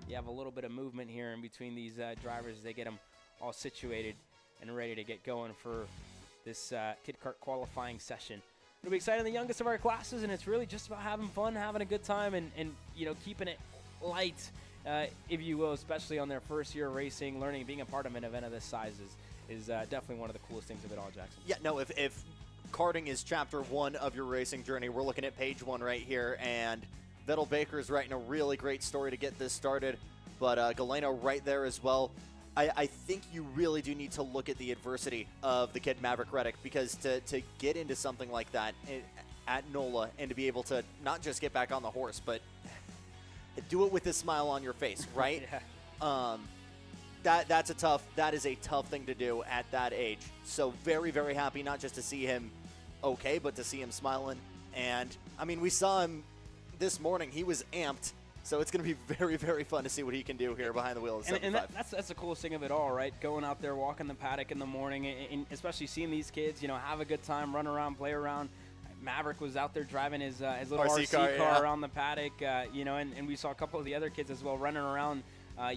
you have a little bit of movement here in between these drivers as they get them all situated and ready to get going for this Kit Kart qualifying session. It'll be exciting, the youngest of our classes, and it's really just about having fun, having a good time, and keeping it light, if you will, especially on their first year of racing, learning, being a part of an event of this size is definitely one of the coolest things of it all, Jackson. Yeah, no, if karting is chapter 1 of your racing journey, we're looking at page 1 right here, and Vettel Baker is writing a really great story to get this started, but Galeno right there as well. I think you really do need to look at the adversity of the kid Maverick Reddick, because to get into something like that at NOLA and to be able to not just get back on the horse, but do it with a smile on your face, right? Yeah. That is a tough thing to do at that age. So very, very happy not just to see him okay, but to see him smiling. And I mean, we saw him this morning. He was amped. So it's going to be very, very fun to see what he can do here behind the wheel of 75. And that's the coolest thing of it all, right? Going out there, walking the paddock in the morning, and especially seeing these kids, have a good time, run around, play around. Maverick was out there driving his little RC car around the paddock, and we saw a couple of the other kids as well running around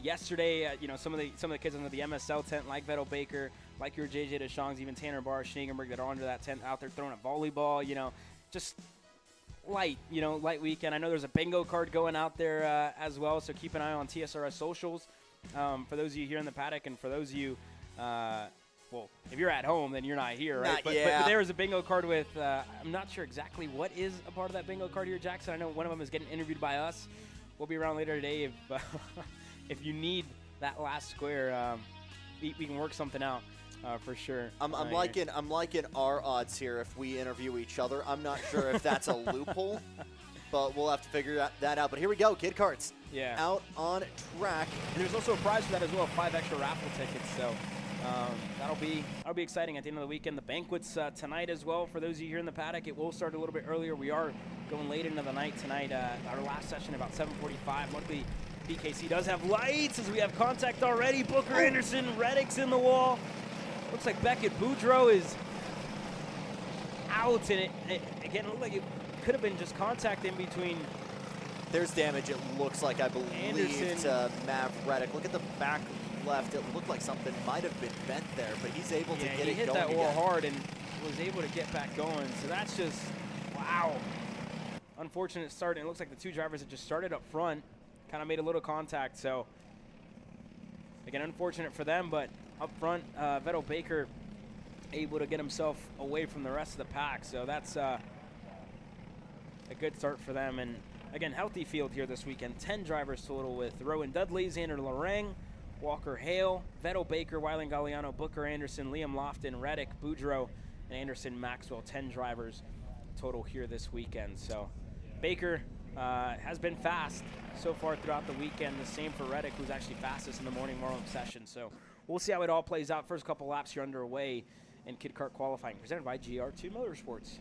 yesterday. Some of the kids under the MSL tent, like Vettel Baker, like your JJ DeShongs, even Tanner Barr, Schneegenberg, that are under that tent out there throwing a volleyball. Just light weekend. I know there's a bingo card going out there as well, so keep an eye on TSRS socials for those of you here in the paddock, and for those of you, well, if you're at home, then you're not here, right? But there is a bingo card with, I'm not sure exactly what is a part of that bingo card here, Jackson. I know one of them is getting interviewed by us. We'll be around later today if if you need that last square, we can work something out. For sure. I'm liking our odds here if we interview each other. I'm not sure if that's a loophole, but we'll have to figure that out. But here we go, Kid Karts. Yeah. Out on track. And there's also a prize for that as well, 5 extra raffle tickets. So that'll be exciting at the end of the weekend. The banquet's tonight as well. For those of you here in the paddock, it will start a little bit earlier. We are going late into the night tonight. Our last session about 7:45. Luckily, BKC does have lights as we have contact already. Booker Anderson, Reddick's in the wall. Looks like Beckett Boudreaux is out, and it again, it looked like it could have been just contact in between. There's damage, it looks like, I believe, Anderson to Mav Reddick. Look at the back left. It looked like something might have been bent there, but he's able to get it going. He hit that wall hard and was able to get back going. So that's just, wow. Unfortunate start, and it looks like the two drivers that just started up front kind of made a little contact. So, again, unfortunate for them, but up front, Vettel Baker able to get himself away from the rest of the pack. So that's a good start for them. And again, healthy field here this weekend. 10 drivers total with Rowan Dudley, Xander Lorang, Walker Hale, Vettel Baker, Wyland Galliano, Booker Anderson, Liam Lofton, Reddick, Boudreaux, and Anderson Maxwell. 10 drivers total here this weekend. So Baker has been fast so far throughout the weekend. The same for Reddick, who's actually fastest in the morning warm-up session. So we'll see how it all plays out. First couple laps here underway in Kid Kart Qualifying, presented by GR2 Motorsports.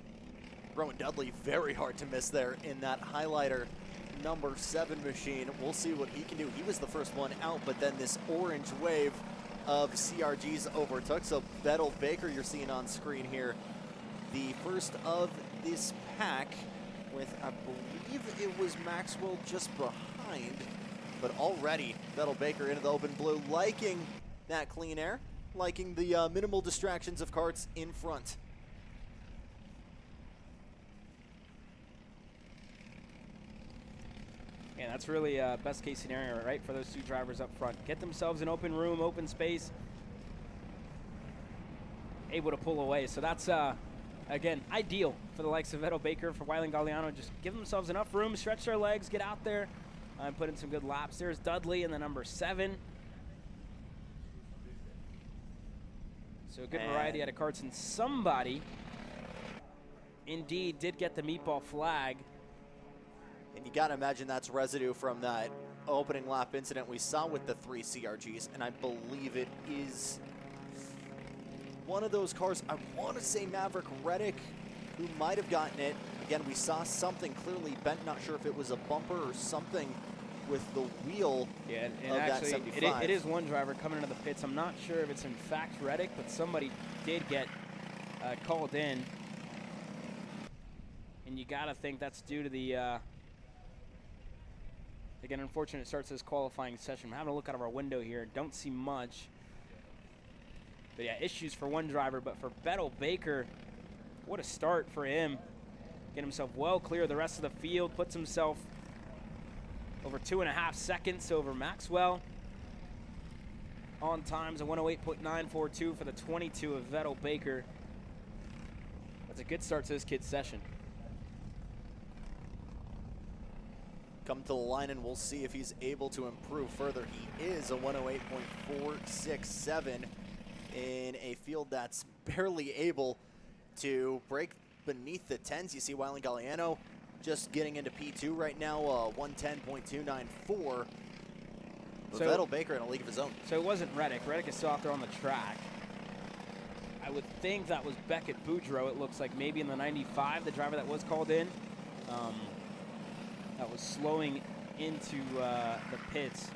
Rowan Dudley, very hard to miss there in that highlighter number 7 machine. We'll see what he can do. He was the first one out, but then this orange wave of CRGs overtook. So Vettel Baker, you're seeing on screen here, the first of this pack with, I believe it was Maxwell just behind, but already Vettel Baker into the open blue, liking that clean air, liking the minimal distractions of karts in front. Yeah, that's really best case scenario, right, for those two drivers up front. Get themselves an open room, open space, able to pull away. So that's, again, ideal for the likes of Vettel Baker, for Wyland Galliano. Just give themselves enough room, stretch their legs, get out there, and put in some good laps. There's Dudley in the number 7. So a good variety out of karts, and somebody indeed did get the meatball flag. And you gotta imagine that's residue from that opening lap incident we saw with the 3 CRGs, and I believe it is one of those cars. I want to say Maverick Reddick, who might have gotten it. Again, we saw something clearly bent, not sure if it was a bumper or something with the wheel and of actually, that 75. it is one driver coming into the pits. I'm not sure if it's in fact Reddick, but somebody did get called in. And you gotta think that's due to the, again, unfortunate starts this qualifying session. I'm having a look out of our window here. Don't see much. But yeah, issues for one driver, but for Vettel Baker, what a start for him. Get himself well clear of the rest of the field, puts himself over 2.5 seconds over Maxwell. On times a 108.942 for the 22 of Vettel Baker. That's a good start to this kid's session. Come to the line and we'll see if he's able to improve further. He is a 108.467 in a field that's barely able to break beneath the 10s. You see Wyland Galliano just getting into P2 right now, 110.294. But Vettel Baker in a league of his own. So it wasn't Reddick. Reddick is still out there on the track. I would think that was Beckett Boudreaux. It looks like maybe in the 95, the driver that was called in. That was slowing into the pits.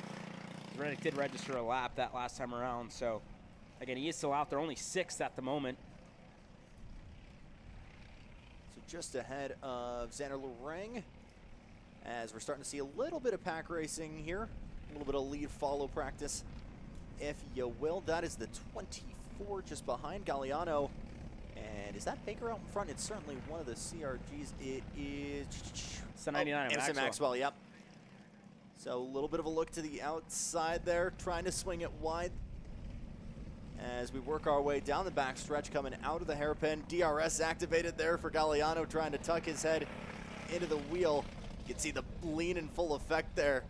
Reddick did register a lap that last time around. So again, he is still out there, only 6th at the moment. So just ahead of Xander Lorang, as we're starting to see a little bit of pack racing here. A little bit of lead follow practice, if you will. That is the 24 just behind Galliano And is that Baker out in front? It's certainly one of the CRGs. It is... It's the 99 Anderson Maxwell, yep. So a little bit of a look to the outside there, trying to swing it wide. As we work our way down the back stretch, coming out of the hairpin. DRS activated there for Galliano, trying to tuck his head into the wheel. You can see the lean in full effect there,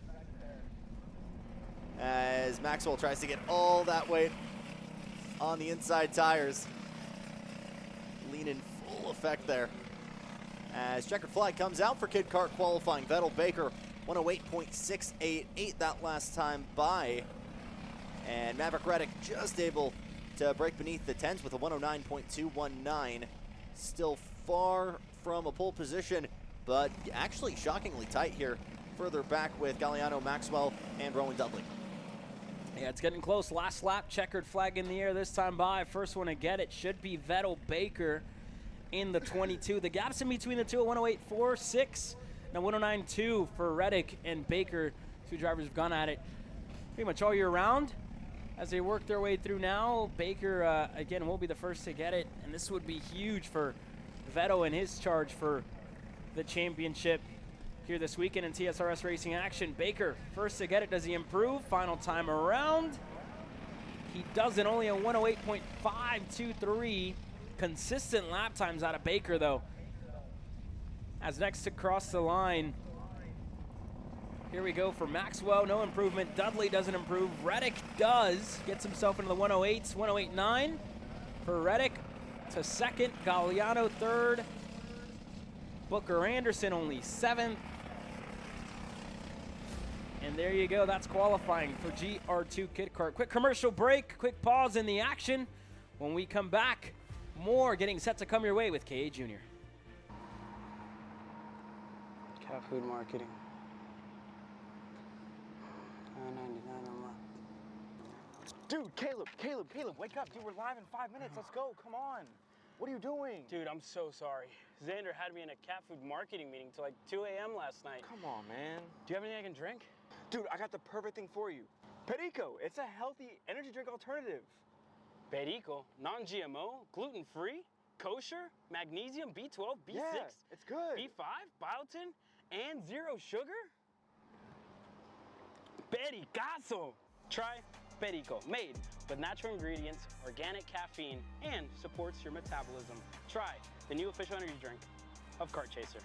as Maxwell tries to get all that weight on the inside tires. Lean in full effect there. As checkered flag comes out for Kid Kart Qualifying. Vettel Baker, 108.688 that last time by. And Maverick Reddick just able to break beneath the 10s with a 109.219. Still far from a pole position, but actually shockingly tight here. Further back with Galliano, Maxwell, and Rowan Dudley. Yeah, it's getting close. Last lap, checkered flag in the air this time by. First one to get it should be Vettel Baker in the 22. The gaps in between the two, 108.46. Now 109.2 for Reddick and Baker. Two drivers have gone at it pretty much all year round. As they work their way through now, Baker, again, will be the first to get it. And this would be huge for Vettel and his charge for the championship here this weekend in TSRS Racing action. Baker, first to get it. Does he improve? Final time around. He doesn't. Only a 108.523. Consistent lap times out of Baker, though. As next to cross the line, here we go for Maxwell. No improvement. Dudley doesn't improve. Reddick does. Gets himself into the 108s. 108.9 for Reddick to second. Galliano third. Booker Anderson only 7th. And there you go. That's qualifying for GR2 Kid Kart. Quick commercial break. Quick pause in the action. When we come back, more getting set to come your way with KA Jr. Cat food marketing. $9.99 a month. Dude, Caleb, wake up. Dude, we're live in 5 minutes. Let's go. Come on. What are you doing? Dude, I'm so sorry. Xander had me in a cat food marketing meeting till like 2 a.m. last night. Come on, man. Do you have anything I can drink? Dude, I got the perfect thing for you. Perico. It's a healthy energy drink alternative. Perico, non-GMO, gluten-free, kosher, magnesium, B12, B6, yeah, it's good. B5, biotin, and 0 sugar? Pericazo! Try Perico, made with natural ingredients, organic caffeine, and supports your metabolism. Try the new official energy drink of Kart Chaser.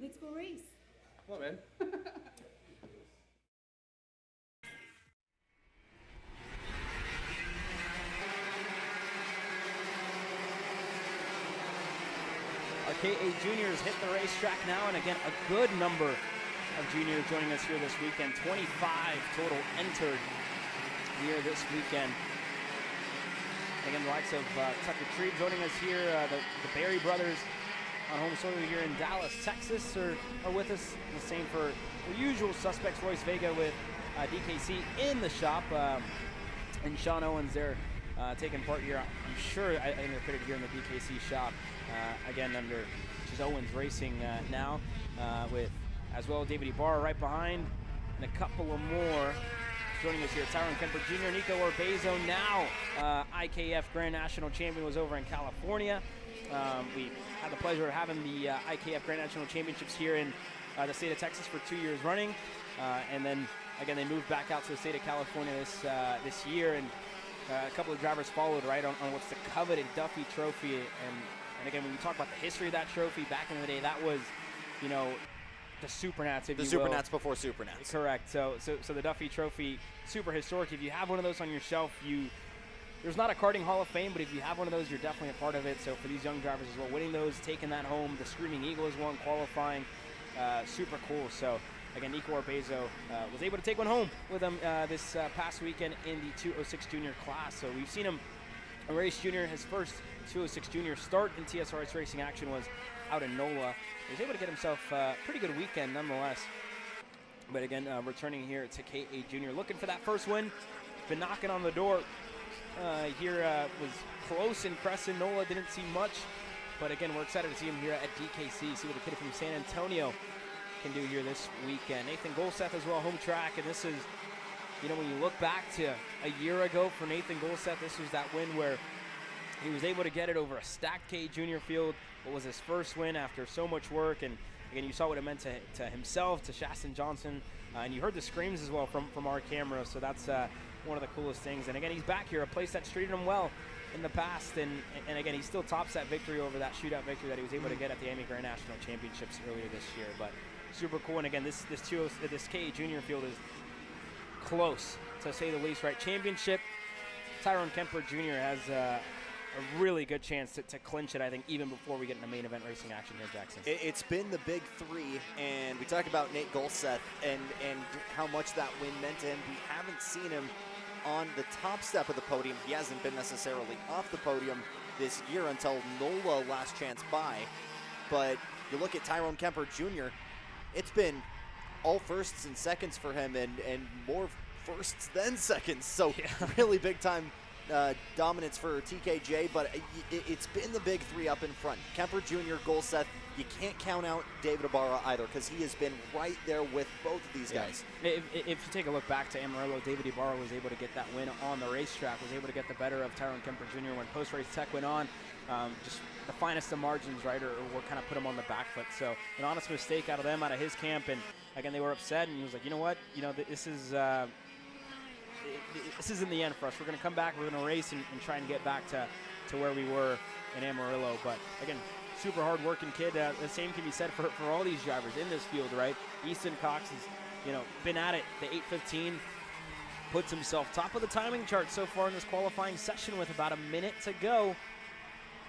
Let's go race. Come on, man. Our KA juniors hit the racetrack now, and again, a good number of juniors joining us here this weekend. 25 total entered here this weekend. Again, the likes of Tucker Tree joining us here, the Berry brothers on home soil here in Dallas, Texas are with us. The same for the usual suspects, Royce Vega with DKC in the shop, and Sean Owens there taking part here. I'm sure I think they're fitted here in the DKC shop. Again, under which is Owens Racing now, with as well David Ibarra right behind, and a couple of more joining us here. Tyrone Kemper Jr., Nico Orbezo, now IKF Grand National Champion, was over in California. We had the pleasure of having the IKF Grand National Championships here in the state of Texas for 2 years running, and then again they moved back out to the state of California this year, and a couple of drivers followed right on what's the coveted Duffy Trophy. And again, when we talk about the history of that trophy back in the day, that was, you know, the Supernats, if The you will. Supernats before Supernats. Correct. So the Duffy Trophy, super historic. If you have one of those on your shelf, there's not a karting Hall of Fame, but if you have one of those, you're definitely a part of it. So for these young drivers as well, winning those, taking that home, the Screaming Eagle is one, qualifying, super cool. So again, Nico Orbezo was able to take one home with him this past weekend in the 206 junior class. So we've seen him race junior. His first 206 junior start in TSRS racing action was out in NOLA. He was able to get himself a pretty good weekend nonetheless. But again, returning here to K8 junior, looking for that first win. Been knocking on the door. Was close in Crescent. NOLA didn't see much, but again, we're excited to see him here at DKC, see what the kid from San Antonio can do here this weekend. Nathan Golseth as well, home track, and this is, when you look back to a year ago for Nathan Golseth, this was that win where he was able to get it over a stacked K junior field. It was his first win after so much work, and again, you saw what it meant to himself, to Shaston Johnson, and you heard the screams as well from our camera, so that's one of the coolest things. And again, he's back here, a place that's treated him well in the past, and again, he still tops that victory over that shootout victory that he was able to get at the AMI Grand National Championships earlier this year. But super cool, and again, this K junior field is close, to say the least, right? Championship, Tyrone Kemper Jr. has a really good chance to clinch it, I think, even before we get into main event racing action here, Jackson. It's been the big three, and we talk about Nate Golseth and how much that win meant to him. We haven't seen him on the top step of the podium. He hasn't been necessarily off the podium this year until NOLA last chance by. But you look at Tyrone Kemper Jr., it's been all firsts and seconds for him, and more firsts than seconds. So really big time dominance for TKJ, but it's been the big three up in front. Kemper Jr., Golseth. You can't count out David Ibarra either, because he has been right there with both of these guys. If you take a look back to Amarillo, David Ibarra was able to get that win on the racetrack, was able to get the better of Tyrone Kemper Jr. when post-race tech went on. Just the finest of margins, right, or what kind of put him on the back foot. So an honest mistake out of them, out of his camp, and again, they were upset, and he was like, you know what, this isn't the end for us. We're going to come back, we're going to race and try and get back to where we were in Amarillo. But again, super hard-working kid. The same can be said for all these drivers in this field, right? Easton Cox has, been at it. The 8:15 puts himself top of the timing chart so far in this qualifying session with about a minute to go.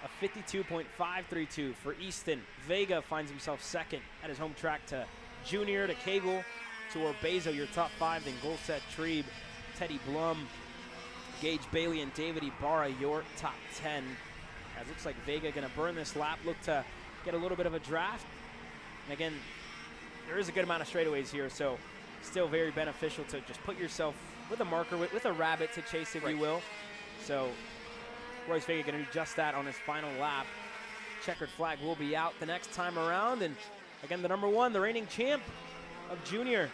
A 52.532 for Easton. Vega finds himself second at his home track to Junior, to Cagle, to Orbezo, your top five. Then Golseth, Trebe, Teddy Blum, Gage Bailey, and David Ibarra, your top 10. As looks like Vega going to burn this lap, look to get a little bit of a draft. And again, there is a good amount of straightaways here, so still very beneficial to just put yourself with a marker, with a rabbit to chase, if you will. So Royce Vega going to do just that on his final lap. Checkered flag will be out the next time around. And again, the number one, the reigning champ of Junior.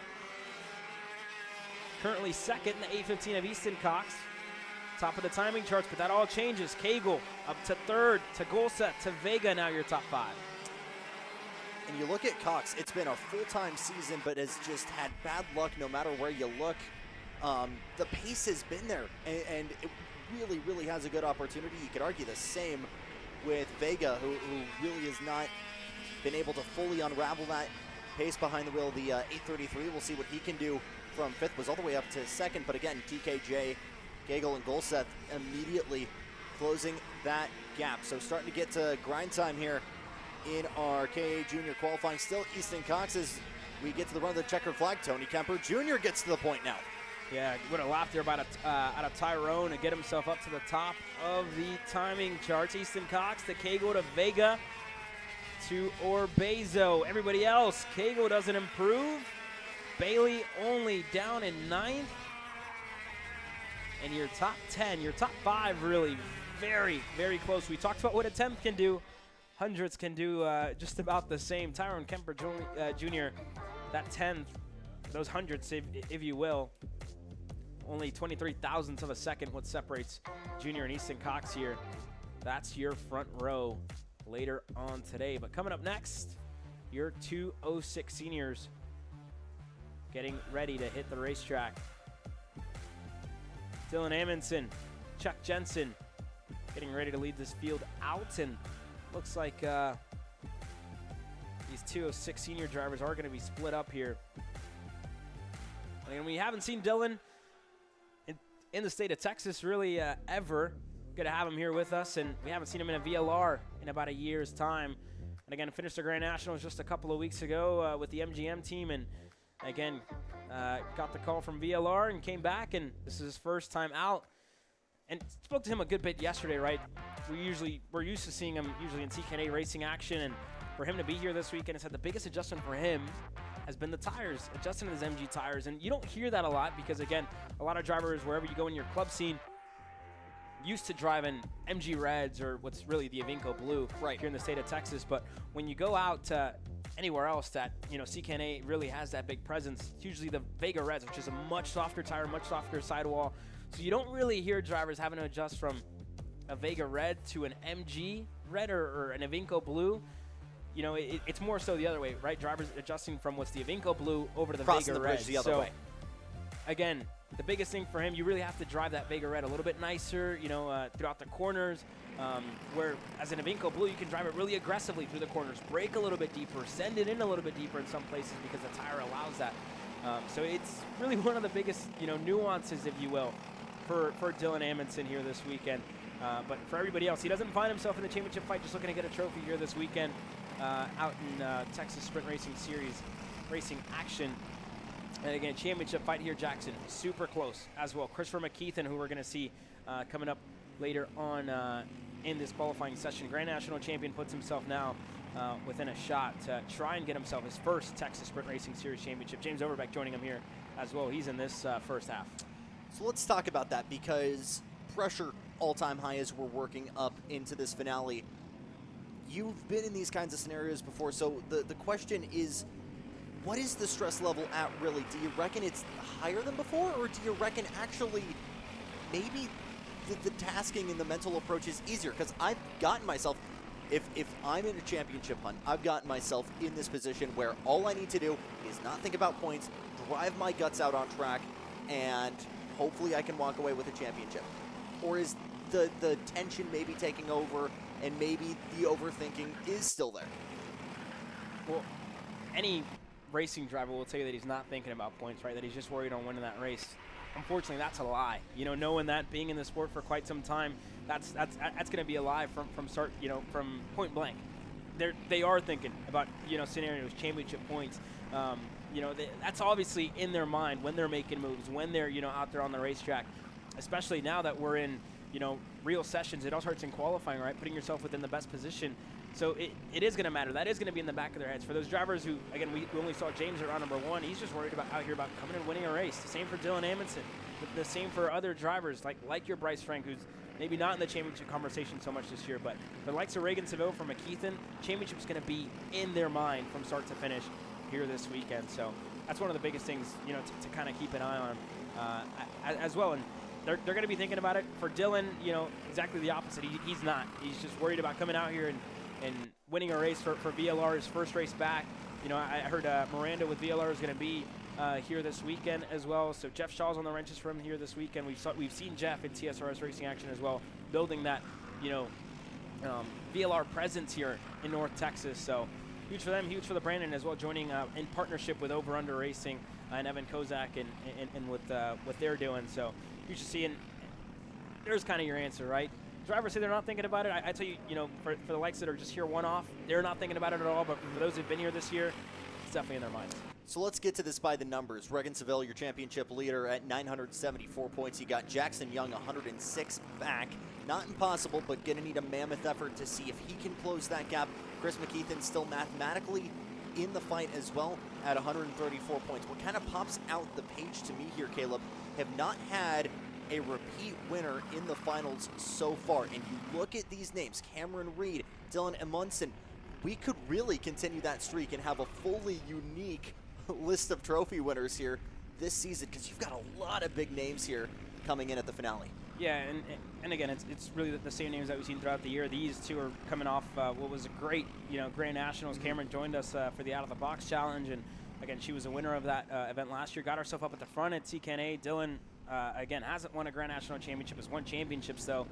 Currently second in the 8:15 of Easton Cox. Top of the timing charts, but that all changes. Cagle up to third, to Golseth, to Vega, now your top five. And you look at Cox, it's been a full-time season, but has just had bad luck no matter where you look. The pace has been there, and it really, really has a good opportunity. You could argue the same with Vega, who really has not been able to fully unravel that pace behind the wheel. The 8:33, we'll see what he can do from fifth, was all the way up to second, but again, TKJ, Cagle, and Golseth immediately closing that gap. So starting to get to grind time here in our KA Junior qualifying. Still Easton Cox as we get to the run of the checkered flag. Tony Kemper Jr. gets to the point now. Yeah, would have lapped there out of Tyrone and get himself up to the top of the timing charts. Easton Cox to Cagle, to Vega, to Orbezo. Everybody else, Cagle doesn't improve. Bailey only down in 9th. And your top 10, your top 5 really very, very close. We talked about what a 10th can do. Hundredths can do just about the same. Tyrone Kemper Jr., that 10th, those hundredths, if you will, only 23 thousandths of a second what separates Junior and Easton Cox here. That's your front row later on today. But coming up next, your 206 seniors getting ready to hit the racetrack. Dylan Amundsen, Chuck Jensen getting ready to lead this field out, and looks like these 206 senior drivers are going to be split up here. And we haven't seen Dylan in the state of Texas really ever. Good to have him here with us, and we haven't seen him in a VLR in about a year's time. And again, finished the Grand Nationals just a couple of weeks ago with the MGM team, and again, got the call from VLR and came back, and this is his first time out. And spoke to him a good bit yesterday, right? We're used to seeing him usually in TKA racing action, and for him to be here this weekend, said the biggest adjustment for him has been the tires, adjusting his MG tires. And you don't hear that a lot because, again, a lot of drivers, wherever you go in your club scene, used to driving MG Reds or what's really the Avinco Blue here in the state of Texas. But when you go out to anywhere else that, CKNA really has that big presence, it's usually the Vega Reds, which is a much softer tire, much softer sidewall. So you don't really hear drivers having to adjust from a Vega Red to an MG Red or an Avinco Blue. It's more so the other way, right? Drivers adjusting from what's the Avinco Blue over to the Vega Red. The other way. Again, the biggest thing for him, you really have to drive that Vega Red a little bit nicer, throughout the corners, where as an Avinco Blue, you can drive it really aggressively through the corners, brake a little bit deeper, send it in a little bit deeper in some places because the tire allows that. So it's really one of the biggest, nuances, if you will, for Dylan Amundsen here this weekend. But for everybody else, he doesn't find himself in the championship fight, just looking to get a trophy here this weekend out in Texas Sprint Racing Series racing action. And again, championship fight here, Jackson, super close as well. Christopher McKeithen, who we're going to see coming up later on in this qualifying session. Grand National champion puts himself now within a shot to try and get himself his first Texas Sprint Racing Series championship. James Overbeck joining him here as well. He's in this first half. So let's talk about that, because pressure all-time high as we're working up into this finale. You've been in these kinds of scenarios before, so the question is, what is the stress level at really? Do you reckon it's higher than before, or do you reckon actually maybe the tasking and the mental approach is easier? Because I've gotten myself, if I'm in a championship hunt, I've gotten myself in this position where all I need to do is not think about points, drive my guts out on track, and hopefully I can walk away with a championship. Or is the tension maybe taking over, and maybe the overthinking is still there? Well, any racing driver will tell you that he's not thinking about points, right? That he's just worried on winning that race. Unfortunately, that's a lie. Knowing that, being in the sport for quite some time, that's going to be a lie from start. From point blank. They are thinking about scenarios, championship points. That's obviously in their mind when they're making moves, when they're out there on the racetrack. Especially now that we're in real sessions, it all starts in qualifying, right? Putting yourself within the best position. So it is going to matter. That is going to be in the back of their heads. For those drivers who, again, we only saw James at round number 1. He's just worried about out here about coming and winning a race. The same for Dylan Amundsen. The same for other drivers like your Bryce Frank, who's maybe not in the championship conversation so much this year, but the likes of Reagan Seville from McKeithen, championship's going to be in their mind from start to finish here this weekend. So that's one of the biggest things, to kind of keep an eye on as well. And they're going to be thinking about it. For Dylan, exactly the opposite. He's not. He's just worried about coming out here and winning a race for VLR, his first race back. I heard Miranda with VLR is going to be here this weekend as well. So Jeff Shaw's on the wrenches for him here this weekend. We've seen Jeff in TSRS racing action as well, building that VLR presence here in North Texas. So huge for them, huge for the Brandon as well, joining in partnership with Over Under Racing and Evan Kozak and with what they're doing. So you should see, and there's kind of your answer, right? Drivers say they're not thinking about it. I tell you, for the likes that are just here one-off, they're not thinking about it at all. But for those who've been here this year, it's definitely in their minds. So let's get to this by the numbers. Reagan Seville, your championship leader, at 974 points. You got Jackson Young, 106 back. Not impossible, but going to need a mammoth effort to see if he can close that gap. Chris McKeithen still mathematically in the fight as well at 134 points. What kind of pops out the page to me here, Caleb, have not had a repeat winner in the finals so far. And you look at these names, Cameron Reed, Dylan Amundsen, we could really continue that streak and have a fully unique list of trophy winners here this season, because you've got a lot of big names here coming in at the finale. Yeah, and again, it's really the same names that we've seen throughout the year. These two are coming off what was a great, Grand Nationals. Cameron joined us for the Out of the Box Challenge, and again, she was a winner of that event last year. Got herself up at the front at CKNA. Dylan, again, hasn't won a Grand National championship. Has won championships though.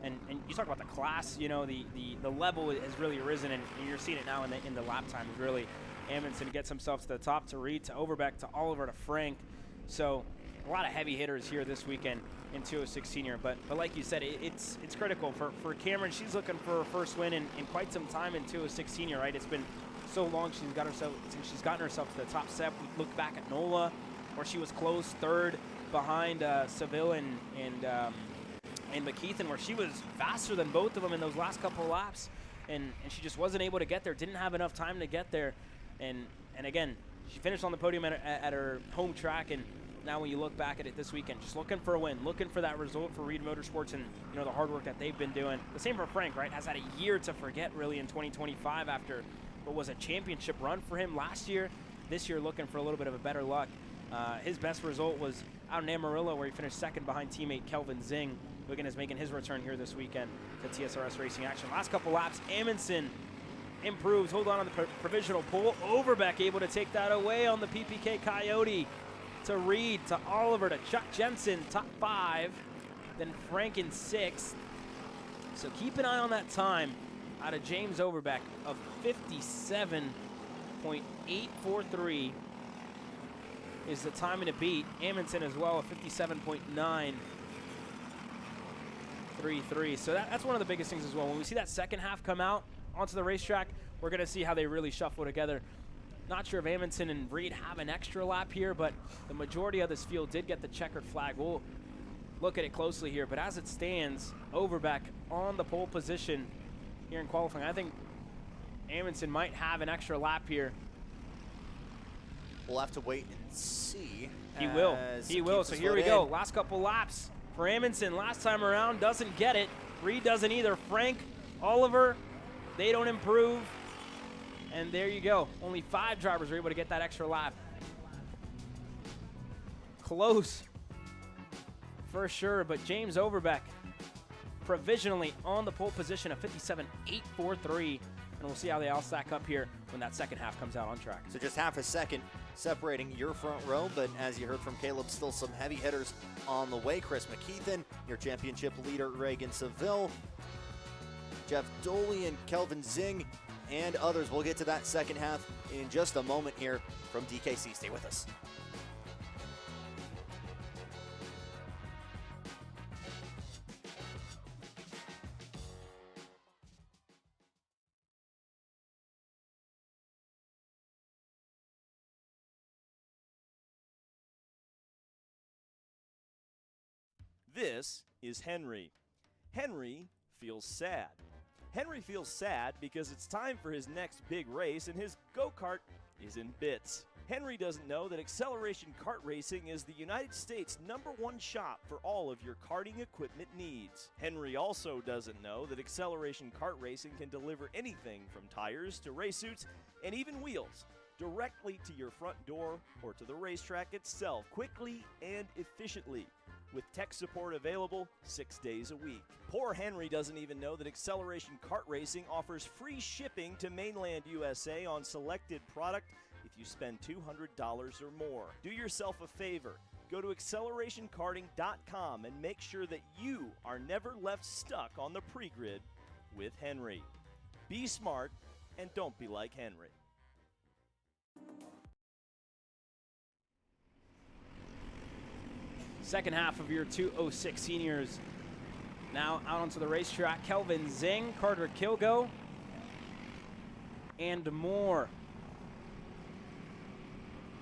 And you talk about the class, you know, the level has really risen, and you're seeing it now in the lap times, really. Amundsen gets himself to the top, to Reed, to Overbeck, to Oliver, to Frank. So a lot of heavy hitters here this weekend in 206 Senior. But like you said, it's critical for Cameron. She's looking for her first win in quite some time in 206 Senior, right? It's been so long since she's gotten herself to the top step. We look back at NOLA, where she was close third behind Seville and McKeithen, where she was faster than both of them in those last couple of laps, and she just wasn't able to get there, didn't have enough time to get there. And again, she finished on the podium at her home track, and now when you look back at it this weekend, just looking for a win, looking for that result for Reed Motorsports and, you know, the hard work that they've been doing. The same for Frank, right? Has had a year to forget, really, in 2025 after what was a championship run for him last year. This year looking for a little bit of a better luck. His best result was out in Amarillo, where he finished second behind teammate Kelvin Zing, who again is making his return here this weekend to TSRS Racing action. Last couple laps, Amundsen improves, hold on the provisional pole. Overbeck able to take that away on the PPK Coyote. To Reed, to Oliver, to Chuck Jensen, top 5. Then Frank in 6th. So keep an eye on that time out of James Overbeck of 57.843 is the timing to beat. Amundsen as well, a 57.933. So that's one of the biggest things as well. When we see that second half come out onto the racetrack, we're going to see how they really shuffle together. Not sure if Amundsen and Reed have an extra lap here, but the majority of this field did get the checkered flag. We'll look at it closely here, but as it stands, Overbeck on the pole position here in qualifying. I think Amundsen might have an extra lap here. We'll have to wait and see. He will. He will. So here we go. Last couple laps for Amundsen. Last time around, doesn't get it. Reed doesn't either. Frank, Oliver, they don't improve. And there you go. Only 5 drivers were able to get that extra lap. Close for sure, but James Overbeck provisionally on the pole position of 57.843. And we'll see how they all stack up here when that second half comes out on track. So just half a second separating your front row, but as you heard from Caleb, still some heavy hitters on the way. Chris McKeithen, your championship leader, Reagan Seville, Jeff Doley and Kelvin Zing, and others. We'll get to that second half in just a moment here from DKC. Stay with us. This is Henry. Henry feels sad. Henry feels sad because it's time for his next big race and his go-kart is in bits. Henry doesn't know that Acceleration Kart Racing is the United States' #1 shop for all of your karting equipment needs. Henry also doesn't know that Acceleration Kart Racing can deliver anything from tires to race suits and even wheels directly to your front door or to the racetrack itself, quickly and efficiently, with tech support available 6 days a week. Poor Henry doesn't even know that Acceleration Kart Racing offers free shipping to mainland USA on selected product if you spend $200 or more. Do yourself a favor. Go to accelerationkarting.com and make sure that you are never left stuck on the pre-grid with Henry. Be smart and don't be like Henry. Second half of your 206 seniors now out onto the racetrack. Kelvin Zing, Carter Kilgo, and more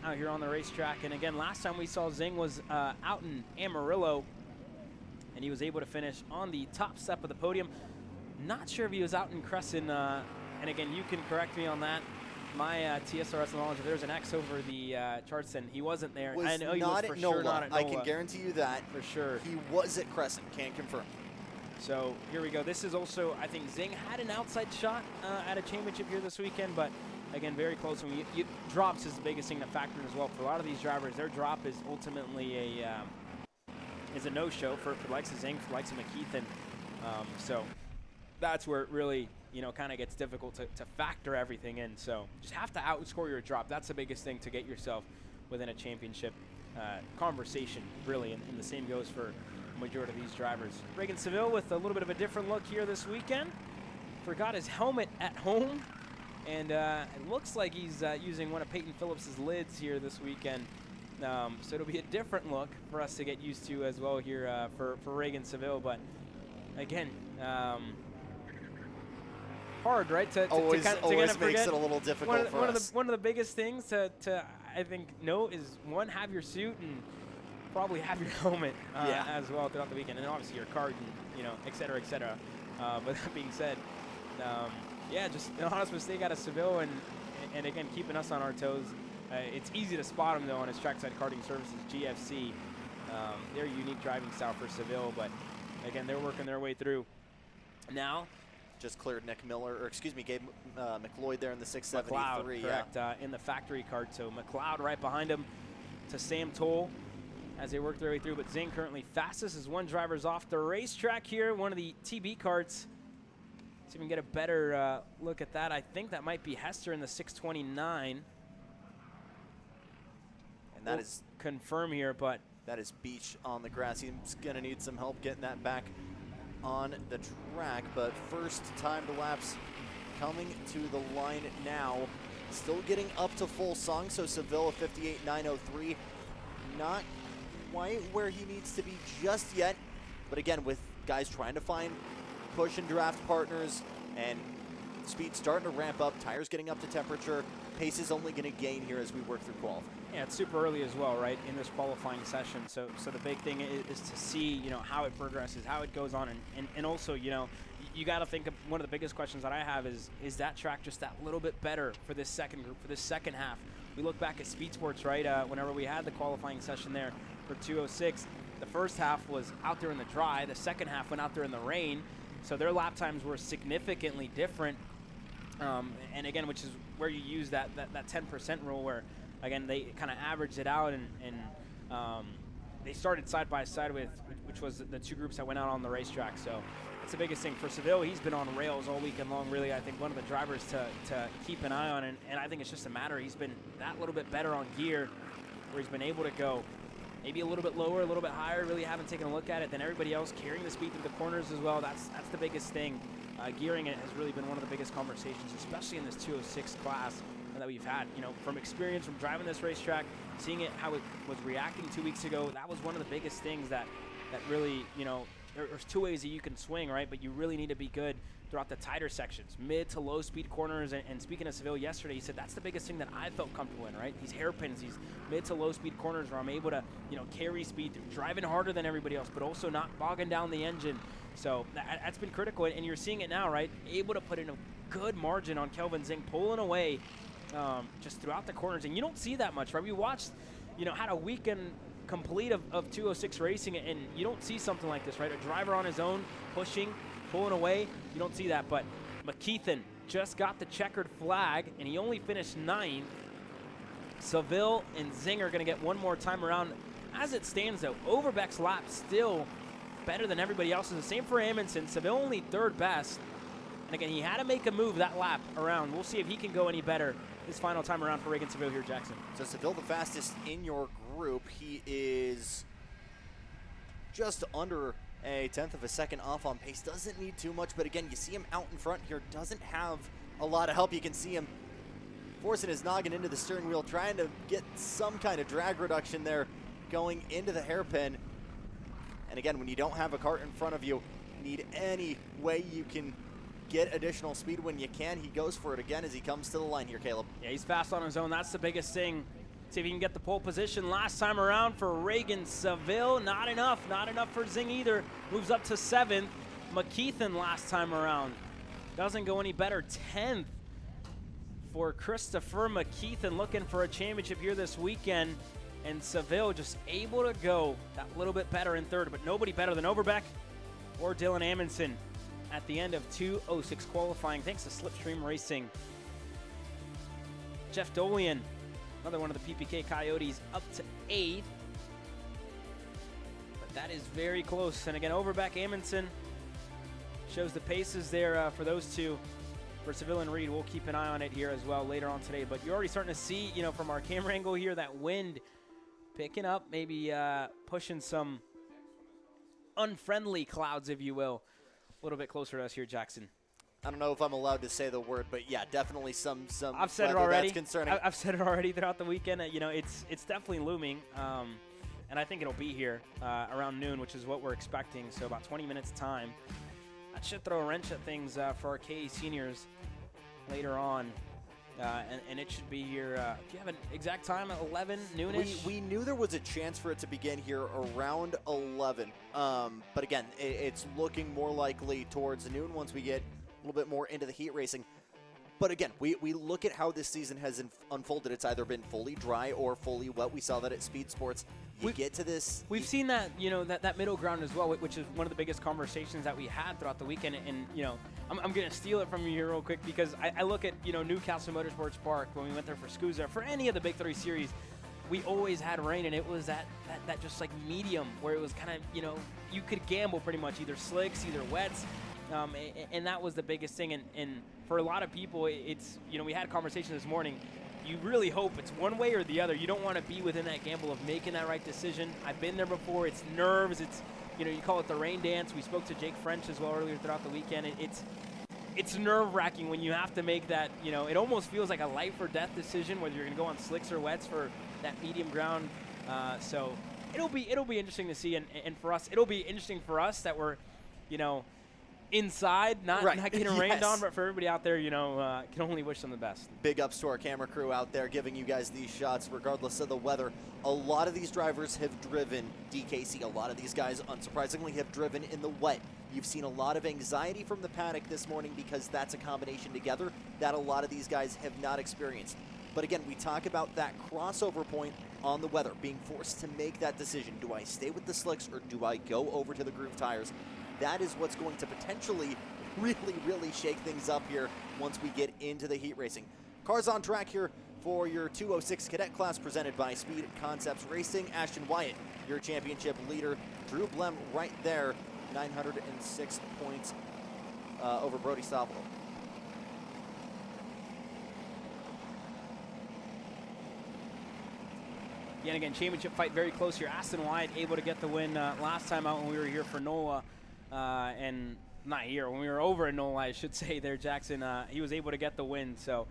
out here on the racetrack. And again, last time we saw Zing was out in Amarillo, and he was able to finish on the top step of the podium. Not sure if he was out in Crescent, and again, you can correct me on that. My TSRS knowledge, if there's an X over the charts, then he wasn't there. Was I know he not was for at sure NOLA. not at NOLA. I can guarantee you that. For sure. He was at Crescent, can't confirm. So here we go. This is also, I think Zing had an outside shot at a championship here this weekend, but again, very close. When drops is the biggest thing to factor in as well. For a lot of these drivers, their drop is ultimately a no-show for the likes of Zing, for the likes of McKeithen. So that's where it really, you know, kind of gets difficult to factor everything in. So just have to outscore your drop. That's the biggest thing to get yourself within a championship conversation, really. And the same goes for majority of these drivers. Reagan Seville with a little bit of a different look here this weekend. Forgot his helmet at home, and it looks like he's using one of Peyton Phillips's lids here this weekend. So it'll be a different look for us to get used to as well here for Reagan Seville. But again, hard, right? To always kind of makes forget. it a little difficult for us. One of the biggest things to I think note is, one, have your suit and probably have your helmet as well throughout the weekend, and obviously your card, and, et cetera, et cetera. But that being said, yeah, just an honest mistake out of Seville, and again, keeping us on our toes. It's easy to spot them, though, on his Trackside Karting Services, GFC. Their unique driving style for Seville, but again, they're working their way through. Now, just cleared Nick Miller, or excuse me, Gabe McLeod there in the 673. McLeod, correct, in the factory cart. So McLeod right behind him to Sam Toll as they work their way through. But Zing currently fastest as one driver's off the racetrack here, one of the TB carts. See if we can get a better look at that. I think that might be Hester in the 629. And that is confirm here, but that is Beach on the grass. He's going to need some help getting that back on the track, but first time to laps coming to the line now. Still getting up to full song, so Seville 58.903. Not quite where he needs to be just yet, but again, with guys trying to find push and draft partners and speed starting to ramp up, tires getting up to temperature, pace is only going to gain here as we work through qualifying. Yeah, it's super early as well, right, in this qualifying session. So the big thing is to see, how it progresses, how it goes on, and also, you got to think of one of the biggest questions that I have is that track just that little bit better for this second group, for this second half? We look back at Speed Sports, right, whenever we had the qualifying session there for 206, the first half was out there in the dry, the second half went out there in the rain, so their lap times were significantly different. And again, which is where you use that 10% rule, where again they kind of averaged it out, and they started side by side with, which was the two groups that went out on the racetrack. So that's the biggest thing for Seville. He's been on rails all weekend long. Really, I think one of the drivers to keep an eye on, and I think it's just a matter. He's been that little bit better on gear, where he's been able to go maybe a little bit lower, a little bit higher. Really haven't taken a look at it than everybody else, carrying the speed through the corners as well. That's the biggest thing. Gearing it has really been one of the biggest conversations, especially in this 206 class that we've had. From experience, from driving this racetrack, seeing it how it was reacting 2 weeks ago, that was one of the biggest things that really, there's two ways that you can swing, right? But you really need to be good throughout the tighter sections, mid to low speed corners. And speaking of Seville yesterday, he said that's the biggest thing that I felt comfortable in, right? These hairpins, these mid to low speed corners where I'm able to, carry speed through, driving harder than everybody else, but also not bogging down the engine. So that's been critical, and you're seeing it now, right? Able to put in a good margin on Kelvin Zing, pulling away just throughout the corners, and you don't see that much, right? We watched, had a weekend complete of 206 racing, and you don't see something like this, right? A driver on his own, pushing, pulling away, you don't see that. But McKeithen just got the checkered flag, and he only finished 9th. Seville and Zing are going to get one more time around. As it stands, though, Overbeck's lap still better than everybody else's. The same for Amundsen. Seville only 3rd best. And again, he had to make a move that lap around. We'll see if he can go any better this final time around for Reagan Seville here, Jackson. So Seville, the fastest in your group. He is just under a 1/10 of a second off on pace. Doesn't need too much, but again, you see him out in front here. Doesn't have a lot of help. You can see him forcing his noggin into the steering wheel, trying to get some kind of drag reduction there going into the hairpin. And again, when you don't have a cart in front of you, need any way you can get additional speed when you can. He goes for it again as he comes to the line here, Caleb. Yeah, he's fast on his own. That's the biggest thing. See if he can get the pole position last time around for Reagan Seville. Not enough. Not enough for Zing either. Moves up to 7th. McKeithen last time around. Doesn't go any better. 10th for Christopher McKeithen, looking for a championship here this weekend. And Seville just able to go that little bit better in 3rd, but nobody better than Overbeck or Dylan Amundsen at the end of 206 qualifying, thanks to Slipstream Racing. Jeff Dolian, another one of the PPK Coyotes, up to 8th. But that is very close. And again, Overbeck, Amundsen shows the paces there for those two. For Seville and Reed, we'll keep an eye on it here as well later on today. But you're already starting to see, from our camera angle here, that wind picking up, maybe pushing some unfriendly clouds, if you will, a little bit closer to us here, Jackson. I don't know if I'm allowed to say the word, but yeah, definitely some I've said it weather already. that's concerning. I've said it already throughout the weekend. You know, it's definitely looming, and I think it'll be here around noon, which is what we're expecting. So about 20 minutes time. That should throw a wrench at things for our KE seniors later on. And it should be here. Do you have an exact time at 11 noonish? We knew there was a chance for it to begin here around 11. But again, it's looking more likely towards noon once we get a little bit more into the heat racing. But again, we look at how this season has unfolded. It's either been fully dry or fully wet. We saw that at Speed Sports. Get to this. We've seen that, you know, that middle ground as well, which is one of the biggest conversations that we had throughout the weekend. And you know, I'm going to steal it from you here real quick because I look at, you know, Newcastle Motorsports Park when we went there for SCUSA. For any of the Big 3 series, we always had rain, and it was that just like medium where it was kind of, you know, you could gamble pretty much, either slicks, either wets. And that was the biggest thing. And for a lot of people, it's, you know, we had a conversation this morning. You really hope it's one way or the other. You don't want to be within that gamble of making that right decision. I've been there before. It's nerves. It's, you know, you call it the rain dance. We spoke to Jake French as well earlier throughout the weekend. It's nerve-wracking when you have to make that, you know, it almost feels like a life or death decision whether you're going to go on slicks or wets for that medium ground. So it'll be interesting to see. And for us, it'll be interesting for us that we're, you know, inside, not getting rained on, but for everybody out there, you know, can only wish them the best. Big ups to our camera crew out there giving you guys these shots regardless of the weather. A lot of these drivers have driven DKC. A lot of these guys, unsurprisingly, have driven in the wet. You've seen a lot of anxiety from the paddock this morning because that's a combination together that a lot of these guys have not experienced. But again, we talk about that crossover point on the weather, being forced to make that decision. Do I stay with the slicks or do I go over to the groove tires? That is what's going to potentially really shake things up here once we get into the heat racing. Cars on track here for your 206 cadet class presented by Speed Concepts Racing. Ashton Wyatt, your championship leader. Drew Blem right there, 906 points over Brody Stoffel. Yeah, and again, championship fight very close here. Aston Wyatt able to get the win last time out when we were here for NOLA. And not here, when we were over in NOLA, I should say there, Jackson, he was able to get the win. So,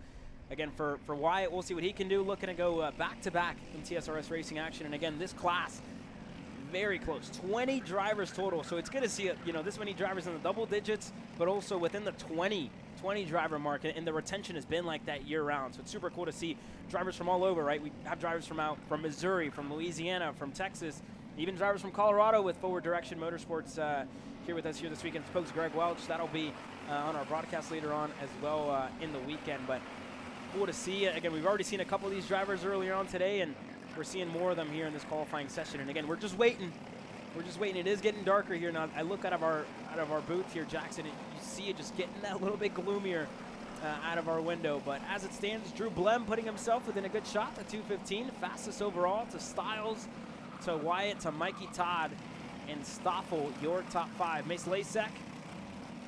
again, for Wyatt, we'll see what he can do. Looking to go back-to-back in TSRS racing action. And again, this class, very close. 20 drivers total. So it's good to see, you know, this many drivers in the double digits, but also within the 20 driver market, and the retention has been like that year-round. So it's super cool to see drivers from all over, right? We have drivers from Missouri, from Louisiana, from Texas, even drivers from Colorado with Forward Direction Motorsports here with us here this weekend. Spokes Greg Welch. That'll be on our broadcast later on as well in the weekend. But cool to see. Again, we've already seen a couple of these drivers earlier on today, and we're seeing more of them here in this qualifying session. And again, we're just waiting. We're just waiting. It is getting darker here now. I look out of our booth here, Jackson, and you see it just getting that little bit gloomier out of our window. But as it stands, Drew Blem putting himself within a good shot to 215, fastest overall to Styles, to Wyatt, to Mikey Todd, and Stoffel, your top 5. Mace Lasek,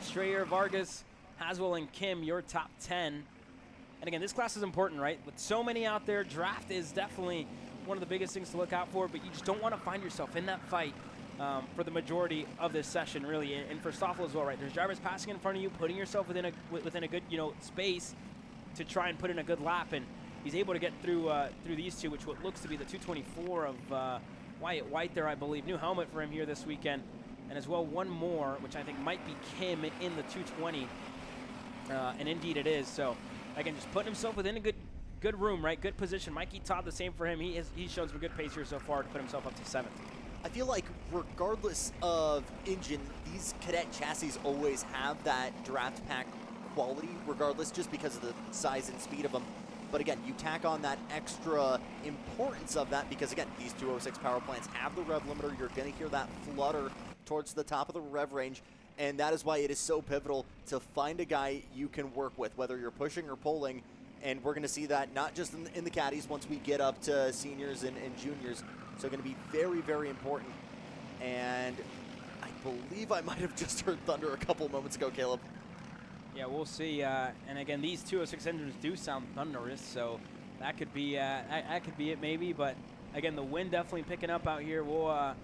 Strayer, Vargas, Haswell, and Kim, your top 10. And again, this class is important, right? With so many out there, draft is definitely one of the biggest things to look out for, but you just don't want to find yourself in that fight for the majority of this session, really. And for Stoffel as well, right? There's drivers passing in front of you, putting yourself within a good, you know, space to try and put in a good lap, and he's able to get through these two, which what looks to be the 224 of Wyatt White there, I believe. New helmet for him here this weekend. And as well, one more, which I think might be Kim in the 220. And indeed it is. So, again, just putting himself within a good room, right? Good position. Mikey Todd, the same for him. He's shown some good pace here so far to put himself up to 7th. I feel like regardless of engine, these cadet chassis always have that draft pack quality, regardless, just because of the size and speed of them. But again, you tack on that extra importance of that because, again, these 206 power plants have the rev limiter. You're going to hear that flutter towards the top of the rev range, and that is why it is so pivotal to find a guy you can work with, whether you're pushing or pulling. And we're going to see that not just in the caddies once we get up to seniors and juniors. So going to be very, very important. And I believe I might have just heard thunder a couple moments ago, Caleb. Yeah, we'll see. And again, these 206 engines do sound thunderous, so that could be it maybe. But again, the wind definitely picking up out here. We'll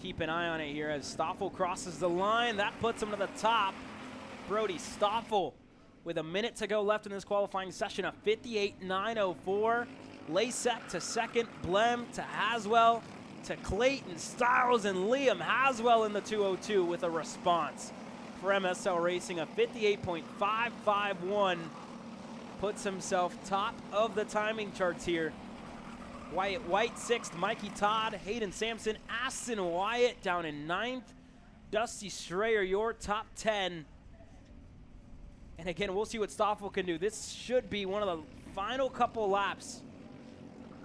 keep an eye on it here as Stoffel crosses the line. That puts him to the top. Brody Stoffel with a minute to go left in this qualifying session, a 58.904. Lasek to second, Blem to Haswell to Clayton, Stiles, and Liam Haswell in the 202 with a response. For MSL Racing, a 58.551 puts himself top of the timing charts here. Wyatt White 6th, Mikey Todd, Hayden Sampson, Aston Wyatt down in 9th. Dusty Strayer, your top 10. And again, we'll see what Stoffel can do. This should be one of the final couple laps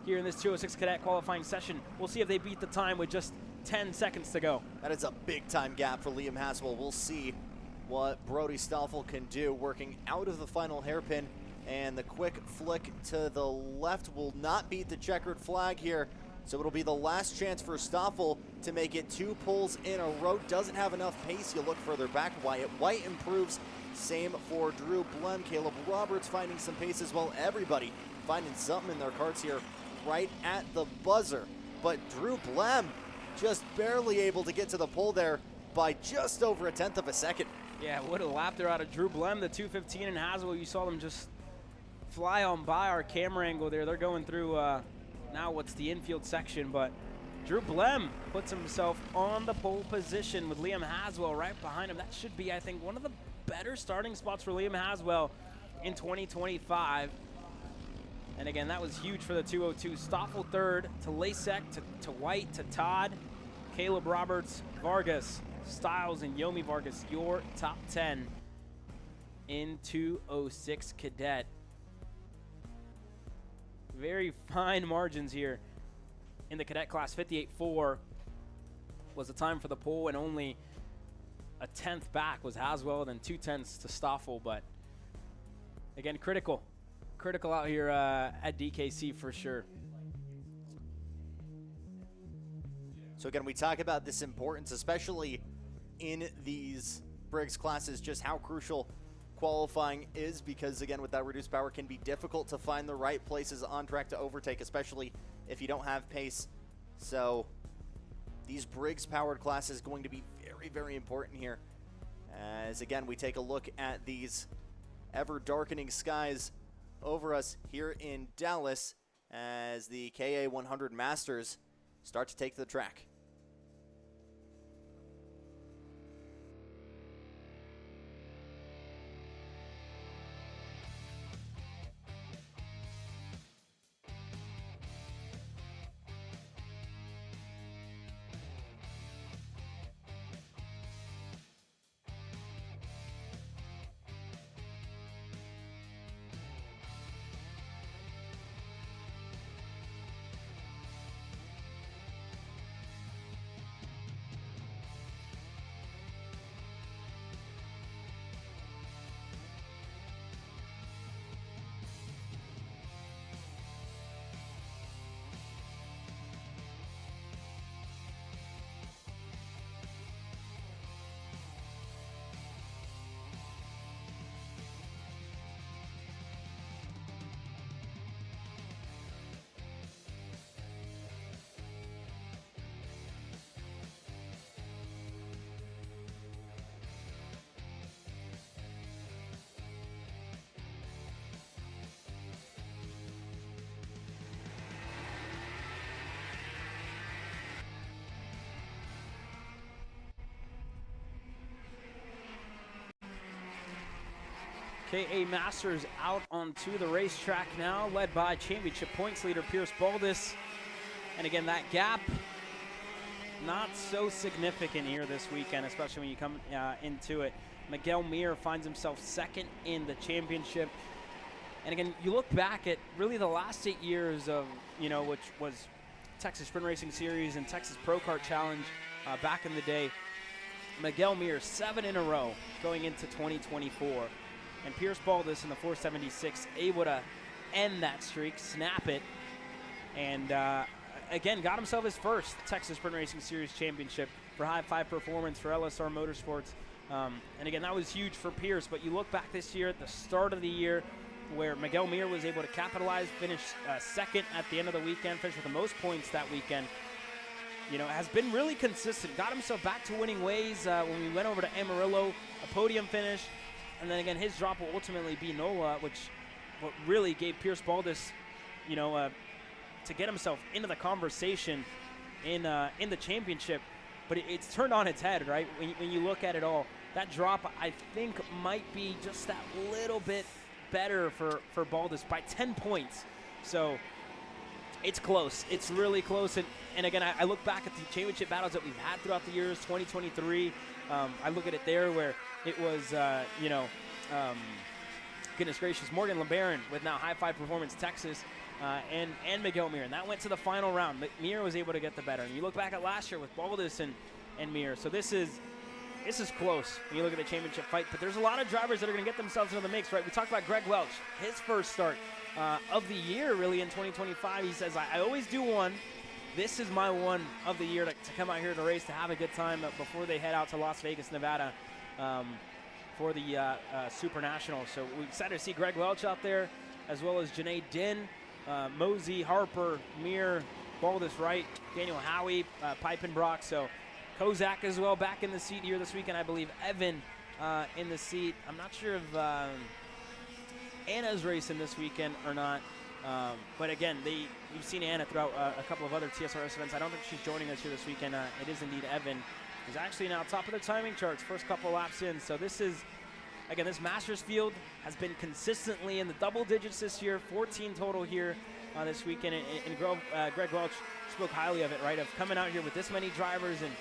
here in this 206 Cadet Qualifying session. We'll see if they beat the time with just 10 seconds to go. That is a big time gap for Liam Haswell. We'll see what Brody Stoffel can do, working out of the final hairpin. And the quick flick to the left will not beat the checkered flag here. So it'll be the last chance for Stoffel to make it 2 pulls in a row. Doesn't have enough pace. You look further back. Wyatt White improves. Same for Drew Blem. Caleb Roberts finding some pace as well. Everybody finding something in their carts here right at the buzzer. But Drew Blem just barely able to get to the pole there by just over a 1/10 of a second. Yeah, what a lap there out of Drew Blem. The 215 and Haswell, you saw them just fly on by our camera angle there. They're going through now what's the infield section, but Drew Blem puts himself on the pole position with Liam Haswell right behind him. That should be, I think, one of the better starting spots for Liam Haswell in 2025. And again, that was huge for the 202. Stoffel 3rd, to Lasek, to White, to Todd, Caleb Roberts, Vargas, Stiles, and Yomi Vargas, your top 10 in 206 Cadet. Very fine margins here in the cadet class. 58.4 was the time for the pole, and only a 10th back was Haswell, then 2/10 to Stoffel. But again, critical out here at DKC for sure. So again, we talk about this importance, especially in these Briggs classes, just how crucial qualifying is, because again, with that reduced power, can be difficult to find the right places on track to overtake, especially if you don't have pace. So these Briggs powered classes going to be very, very important here, as again, we take a look at these ever darkening skies over us here in Dallas as the KA 100 Masters start to take to the track. KA Masters out onto the racetrack now, led by championship points leader Pierce Baldus. And again, that gap not so significant here this weekend, especially when you come into it. Miguel Mir finds himself second in the championship. And again, you look back at really the last 8 years of, which was Texas Sprint Racing Series and Texas Pro Kart Challenge back in the day. Miguel Mir 7 in a row going into 2024. And Pierce Baldus in the 476 able to end that streak, snap it, and again got himself his first Texas Sprint Racing Series championship for High Five Performance for LSR Motorsports. And again, that was huge for Pierce, but you look back this year at the start of the year where Miguel Mir was able to capitalize, finish second at the end of the weekend, finish with the most points that weekend. has been really consistent. Got himself back to winning ways when we went over to Amarillo, a podium finish. And then again, his drop will ultimately be NOLA, what really gave Pierce Baldus, to get himself into the conversation in the championship. But it's turned on its head, right? When you look at it all, that drop I think might be just that little bit better for Baldus by 10 points. So it's close. It's really close. And again, I look back at the championship battles that we've had throughout the years, 2023. I look at it there where it was, goodness gracious, Morgan LeBaron with now High Five Performance Texas and Miguel Mir. And that went to the final round. Mir was able to get the better. And you look back at last year with Baldus and Mir. So this is close when you look at the championship fight. But there's a lot of drivers that are going to get themselves into the mix, right? We talked about Greg Welch, his first start of the year really in 2025. He says, I always do one. This is my one of the year to come out here to race, to have a good time before they head out to Las Vegas, Nevada for the Super National. So we're excited to see Greg Welch out there, as well as Janae Din, Mosey, Harper, Mir, Baldus Wright, Daniel Howie, Piepenbrock. So Kozak as well back in the seat here this weekend. I believe Evan in the seat. I'm not sure if Anna's racing this weekend or not. But again, you've seen Anna throughout a couple of other TSRS events. I don't think she's joining us here this weekend. It is indeed Evan, who's actually now top of the timing charts, first couple laps in. So this is, again, this Masters field has been consistently in the double digits this year, 14 total here this weekend. And Greg Welch spoke highly of it, right, of coming out here with this many drivers and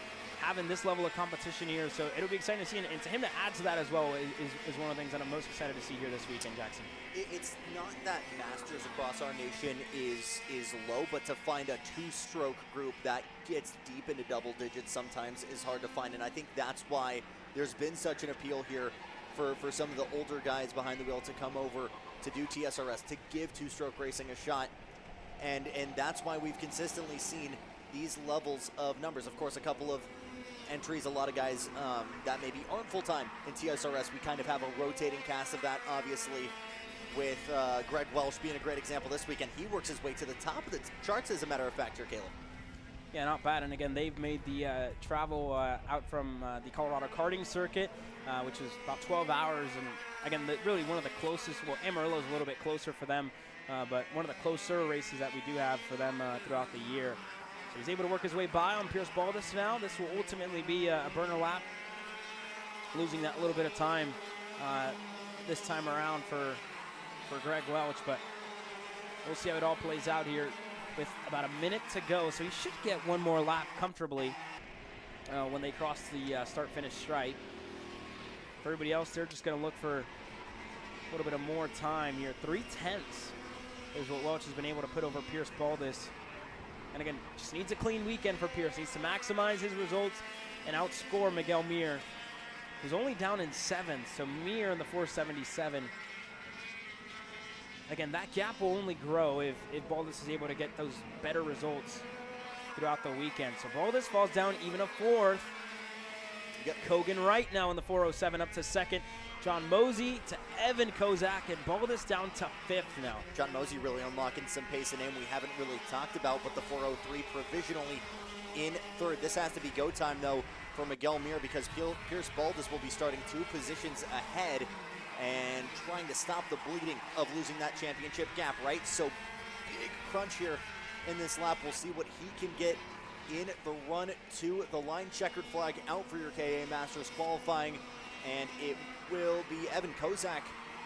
having this level of competition here. So it'll be exciting to see, and to him to add to that as well is one of the things that I'm most excited to see here this weekend, Jackson. It's not that Masters across our nation is low, but to find a two-stroke group that gets deep into double digits sometimes is hard to find, and I think that's why there's been such an appeal here for some of the older guys behind the wheel to come over to do TSRS, to give two-stroke racing a shot, and that's why we've consistently seen these levels of numbers. Of course, a couple of entries, a lot of guys that maybe aren't full-time in TSRS. We kind of have a rotating cast of that, obviously, with Greg Welch being a great example this weekend. He works his way to the top of the charts, as a matter of fact, here, Caleb. Yeah, not bad. And again, they've made the travel out from the Colorado karting circuit, which is about 12 hours. And again, really one of the closest, well, Amarillo is a little bit closer for them, but one of the closer races that we do have for them throughout the year. So he's able to work his way by on Pierce Baldus now. This will ultimately be a burner lap, losing that little bit of time this time around for Greg Welch, but we'll see how it all plays out here with about a minute to go. So he should get one more lap comfortably when they cross the start-finish stripe. For everybody else, they're just going to look for a little bit of more time here. 3/10 is what Welch has been able to put over Pierce Baldus. And again, just needs a clean weekend for Pierce. Needs to maximize his results and outscore Miguel Mir, who's only down in 7th. So Mir in the 477. Again, that gap will only grow if Baldus is able to get those better results throughout the weekend. So Baldus falls down even a 4th. You got Kogan Wright now in the 407 up to 2nd. John Mosey to Evan Kozak, and Baldus down to 5th now. John Mosey really unlocking some pace, a name we haven't really talked about, but the 403 provisionally in 3rd. This has to be go time, though, for Miguel Mir, because Pierce Baldus will be starting 2 positions ahead and trying to stop the bleeding of losing that championship gap, right? So big crunch here in this lap. We'll see what he can get in the run to the line. Checkered flag out for your KA Masters qualifying, and it will be Evan Kozak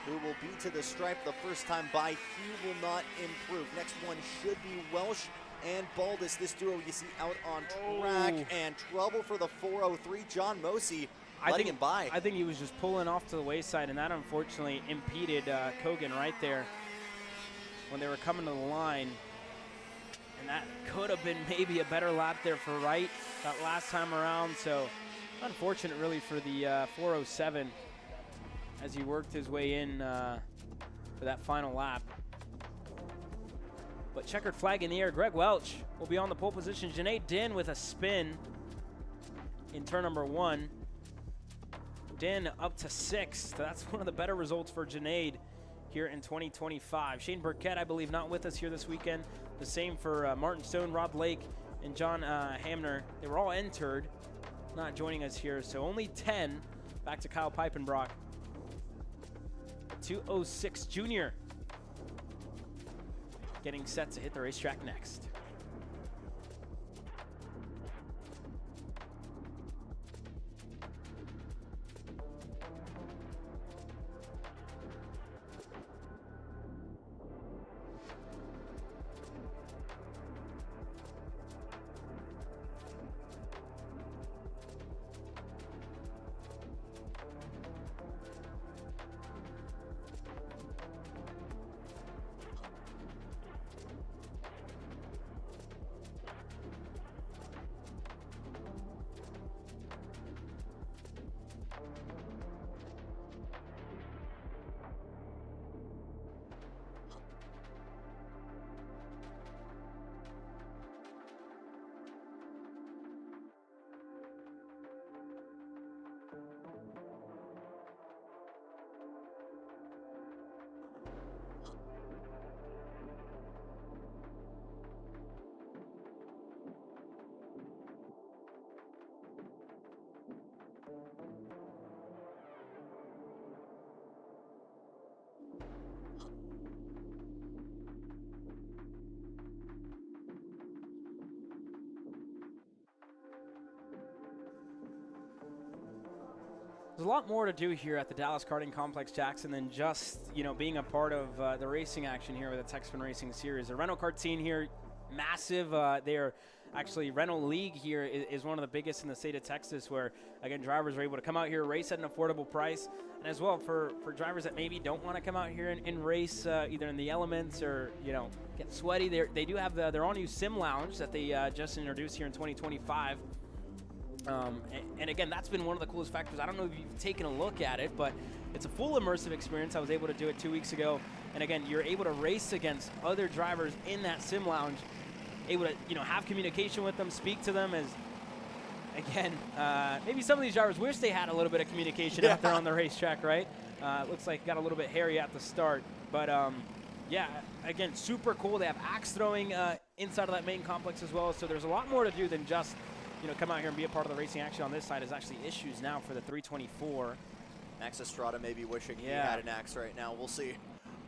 who will be to the stripe the first time by. He will not improve. Next one should be Welsh and Baldus. This duo you see out on track, and trouble for the 403. John Mosey letting him by. I think he was just pulling off to the wayside, and that unfortunately impeded Kogan right there when they were coming to the line. And that could have been maybe a better lap there for Wright that last time around. So unfortunate really for the 407 as he worked his way in for that final lap. But checkered flag in the air. Greg Welch will be on the pole position. Janae Din with a spin in turn number 1. Din up to 6th. That's one of the better results for Janae here in 2025. Shane Burkett, I believe, not with us here this weekend. The same for Martin Stone, Rob Lake, and John Hamner, they were all entered, not joining us here. So only 10. Back to Kyle Peipenbrock. 206 junior. Getting set to hit the racetrack next. There's a lot more to do here at the Dallas Karting Complex, Jackson, than just, you know, being a part of the racing action here with the Texman Racing Series. The rental kart scene here, massive. They're actually, rental league here is one of the biggest in the state of Texas, where, again, drivers are able to come out here, race at an affordable price. And as well, for drivers that maybe don't want to come out here and race either in the elements or, you know, get sweaty, they do have their all-new sim lounge that they just introduced here in 2025. And again, that's been one of the coolest factors. I don't know if you've taken a look at it, but it's a full immersive experience. I was able to do it 2 weeks ago. And again, you're able to race against other drivers in that sim lounge, able to, you know, have communication with them, speak to them as, again, maybe some of these drivers wish they had a little bit of communication out there on the racetrack, right? Looks like got a little bit hairy at the start. But yeah, again, super cool. They have axe throwing inside of that main complex as well. So there's a lot more to do than just, you know, come out here and be a part of the racing action on this side. Is actually issues now for the 324. Max Estrada may be wishing he had an axe right now. We'll see.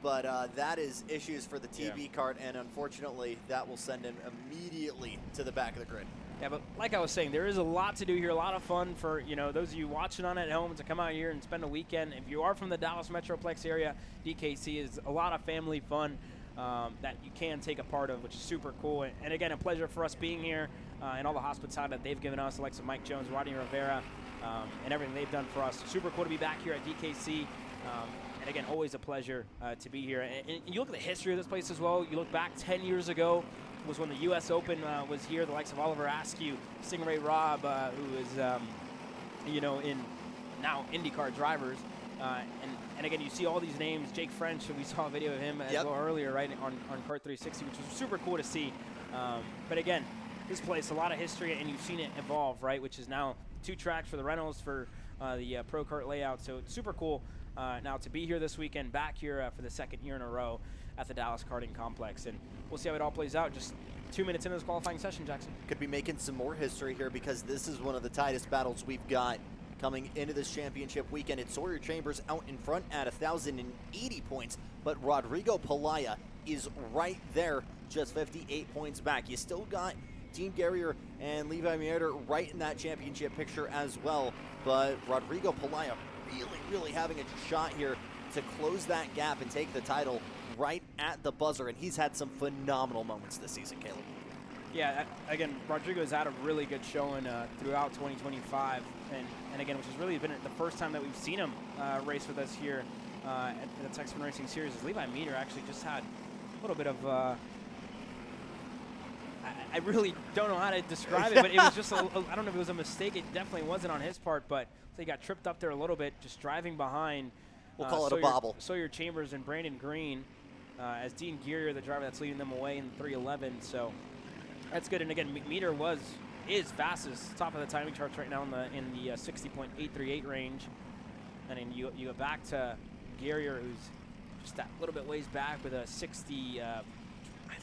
But that is issues for the TB kart, and unfortunately, that will send him immediately to the back of the grid. Yeah, but like I was saying, there is a lot to do here, a lot of fun for, you know, those of you watching on at home to come out here and spend a weekend. If you are from the Dallas Metroplex area, DKC is a lot of family fun that you can take a part of, which is super cool. And again, a pleasure for us being here and all the hospitality that they've given us, like Mike Jones, Rodney Rivera, and everything they've done for us. Super cool to be back here at DKC. And again, always a pleasure to be here. And you look at the history of this place as well. You look back 10 years ago was when the U.S. Open was here. The likes of Oliver Askew, Stingray Robb, who is, you know, in now IndyCar drivers. And again, you see all these names. Jake French, we saw a video of him as well earlier, right, on Kart 360, which was super cool to see. But again, this place, a lot of history, and you've seen it evolve, right, which is now 2 tracks for the rentals for the Pro Kart layout. So it's super cool now to be here this weekend, back here for the 2nd year in a row at the Dallas Karting Complex. And we'll see how it all plays out. Just 2 minutes into this qualifying session, Jackson. Could be making some more history here, because this is one of the tightest battles we've got coming into this championship weekend. It's Sawyer Chambers out in front at 1,080 points, but Rodrigo Pelaya is right there, just 58 points back. You still got Dean Guerrier and Levi Mierder right in that championship picture as well, but Rodrigo Pelaya really having a shot here to close that gap and take the title right at the buzzer, and he's had some phenomenal moments this season, Caleb. Yeah, again, Rodrigo's had a really good showing throughout 2025, and again, which has really been the first time that we've seen him race with us here at the Texman Racing Series. Levi Meter actually just had a little bit of, I really don't know how to describe it, but it was just, I don't know if it was a mistake. It definitely wasn't on his part, but so he got tripped up there a little bit, just driving behind. We'll call it a bobble. Sawyer Chambers and Brandon Green, as Dean Guerrier, the driver that's leading them away in 311. So that's good. And again, Meter is fastest, top of the timing charts right now in the 60.838 range. And then you go back to Guerrier, who's just that little bit ways back with a 60. I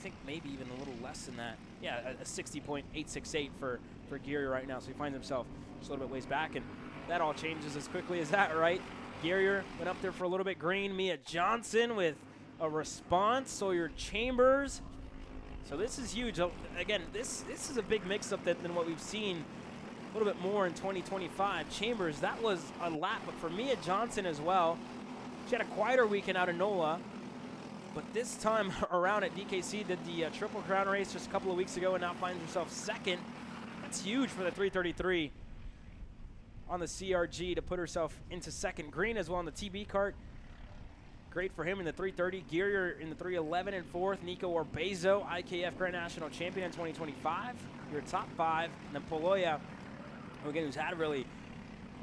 think maybe even a little less than that. Yeah, a 60.868 for Geary right now. So he finds himself just a little bit ways back, and that all changes as quickly as that, right? Geary went up there for a little bit green. Mia Johnson with a response. Sawyer Chambers. So this is huge. Again, this is a big mix-up than what we've seen a little bit more in 2025. Chambers, that was a lap, but for Mia Johnson as well, she had a quieter weekend out of NOLA, but this time around at DKC did the Triple Crown race just a couple of weeks ago and now finds herself second. That's huge for the 333 on the CRG to put herself into second. Green as well on the TB kart. Great for him in the 330. Geary in the 311 and fourth. Nico Orbezo, IKF Grand National Champion in 2025. Your top five. And then Poloya, again, who's had really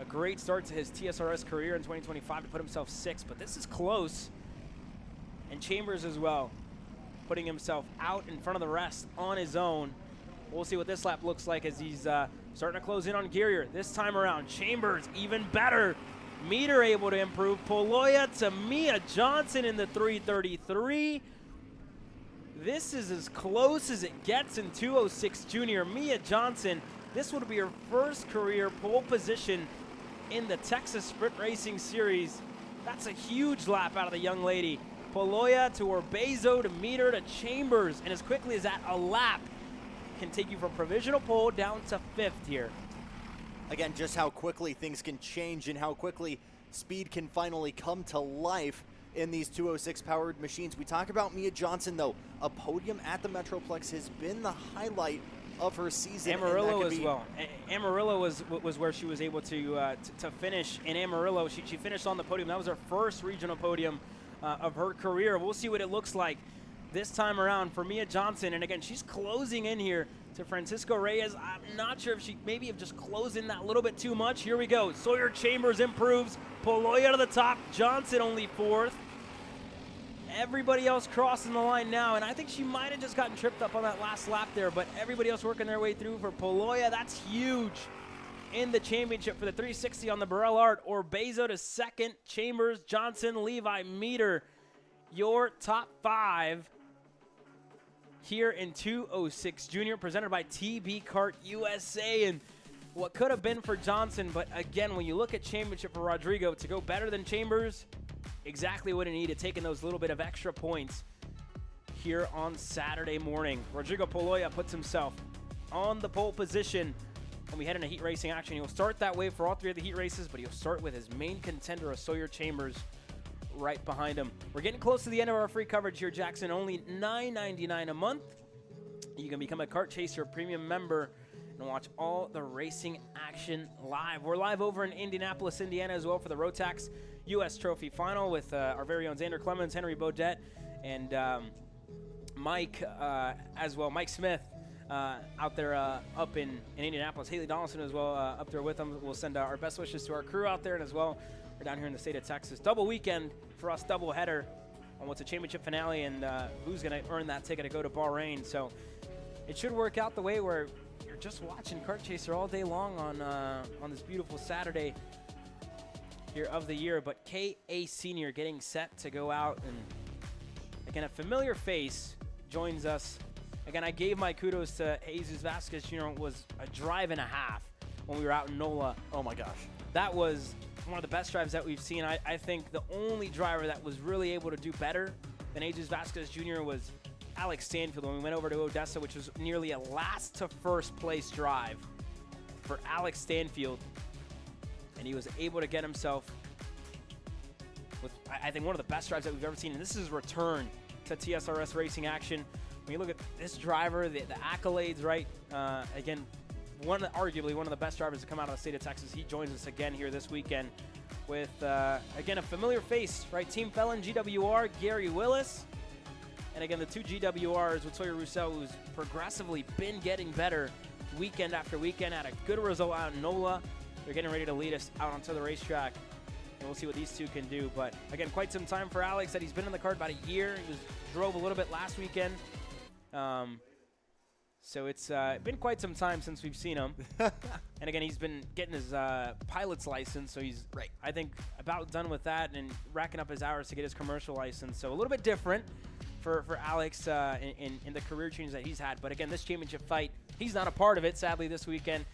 a great start to his TSRS career in 2025 to put himself sixth. But this is close. And Chambers as well, putting himself out in front of the rest on his own. We'll see what this lap looks like as he's starting to close in on Geary. This time around, Chambers even better. Meter able to improve. Poloya to Mia Johnson in the 333. This is as close as it gets in 206 Junior. Mia Johnson, this would be her first career pole position in the Texas Sprint Racing Series. That's a huge lap out of the young lady. Poloya to Orbezo to Meter to Chambers. And as quickly as that, a lap can take you from provisional pole down to fifth here. Again, just how quickly things can change and how quickly speed can finally come to life in these 206 powered machines. We talk about Mia Johnson, though. A podium at the Metroplex has been the highlight of her season. Amarillo as well. Amarillo was where she was able to finish. In Amarillo, she finished on the podium. That was her first regional podium of her career. We'll see what it looks like this time around for Mia Johnson. And again, she's closing in here to Francisco Reyes. I'm not sure if she maybe have just closed in that little bit too much. Here we go. Sawyer Chambers improves. Poloya to the top. Johnson only fourth. Everybody else crossing the line now, and I think she might have just gotten tripped up on that last lap there, but everybody else working their way through for Poloya. That's huge in the championship for the 360 on the Burrell Art. Orbezo to second. Chambers, Johnson, Levi, Meter. Your top five here in 206 Junior, presented by TB Kart USA. And what could have been for Johnson, but again, when you look at championship for Rodrigo, to go better than Chambers, exactly what he needed, taking those little bit of extra points here on Saturday morning. Rodrigo Poloya puts himself on the pole position, and we head into heat racing action. He'll start that way for all three of the heat races, but he'll start with his main contender, Sawyer Chambers, right behind him. We're getting close to the end of our free coverage here, Jackson. Only $9.99 a month. You can become a Kart Chaser Premium member and watch all the racing action live. We're live over in Indianapolis, Indiana as well for the Rotax U.S. Trophy Final with our very own Xander Clemens, Henry Beaudet, and Mike as well. Mike Smith out there up in Indianapolis. Haley Donaldson as well up there with them. We'll send our best wishes to our crew out there, and as well, we're down here in the state of Texas. Double weekend for us, double header on what's a championship finale, and who's going to earn that ticket to go to Bahrain. So it should work out the way where you're just watching Kart Chaser all day long on this beautiful Saturday here of the year. But K.A. Senior getting set to go out, and again, a familiar face joins us. Again, I gave my kudos to Jesus Vasquez Jr. It was a drive and a half when we were out in NOLA. Oh my gosh. That was one of the best drives that we've seen. I think the only driver that was really able to do better than Jesus Vasquez Jr. was Alex Stanfield when we went over to Odessa, which was nearly a last to first place drive for Alex Stanfield. And he was able to get himself with, I think, one of the best drives that we've ever seen. And this is his return to TSRS racing action. When you look at this driver, the accolades, right? Again, arguably one of the best drivers to come out of the state of Texas. He joins us again here this weekend with, again, a familiar face, right? Team Felon, GWR, Gary Willis. And again, the two GWRs with Sawyer Roussel, who's progressively been getting better weekend after weekend, had a good result out in NOLA. They're getting ready to lead us out onto the racetrack, and we'll see what these two can do. But again, quite some time for Alex. That he's been in the kart about a year. He drove a little bit last weekend. So it's been quite some time since we've seen him. And again, he's been getting his pilot's license, so he's, I think, about done with that and racking up his hours to get his commercial license. So a little bit different for Alex in the career change that he's had. But again, this championship fight, he's not a part of it, sadly, this weekend.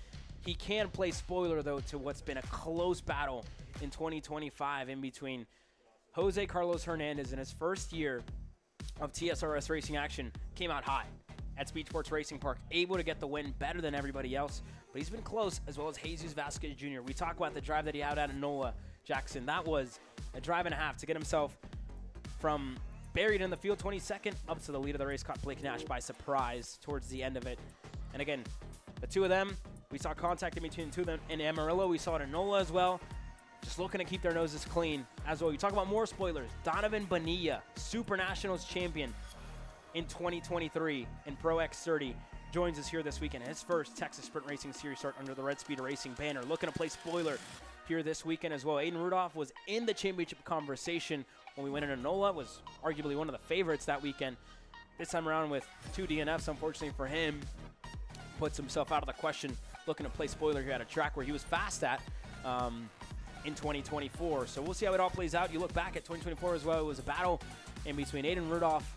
He can play spoiler, though, to what's been a close battle in 2025 in between Jose Carlos Hernandez in his first year of TSRS racing action. Came out hot at Speed Sports Racing Park, able to get the win better than everybody else. But he's been close, as well as Jesus Vasquez Jr. We talk about the drive that he had out of NOLA, Jackson. That was a drive and a half to get himself from buried in the field 22nd up to the lead of the race. Caught Blake Nash by surprise towards the end of it. And again, the two of them, we saw contact in between the two of them. In Amarillo, we saw it in NOLA as well. Just looking to keep their noses clean as well. You talk about more spoilers. Donovan Bonilla, Super Nationals champion in 2023 in Pro X30, joins us here this weekend. His first Texas Sprint Racing Series start under the Red Speed Racing banner. Looking to play spoiler here this weekend as well. Aiden Rudolph was in the championship conversation when we went into NOLA, was arguably one of the favorites that weekend. This time around with 2 DNFs, unfortunately for him, puts himself out of the question. Looking to play spoiler here at a track where he was fast at in 2024. So we'll see how it all plays out. You look back at 2024 as well. It was a battle in between Aiden Rudolph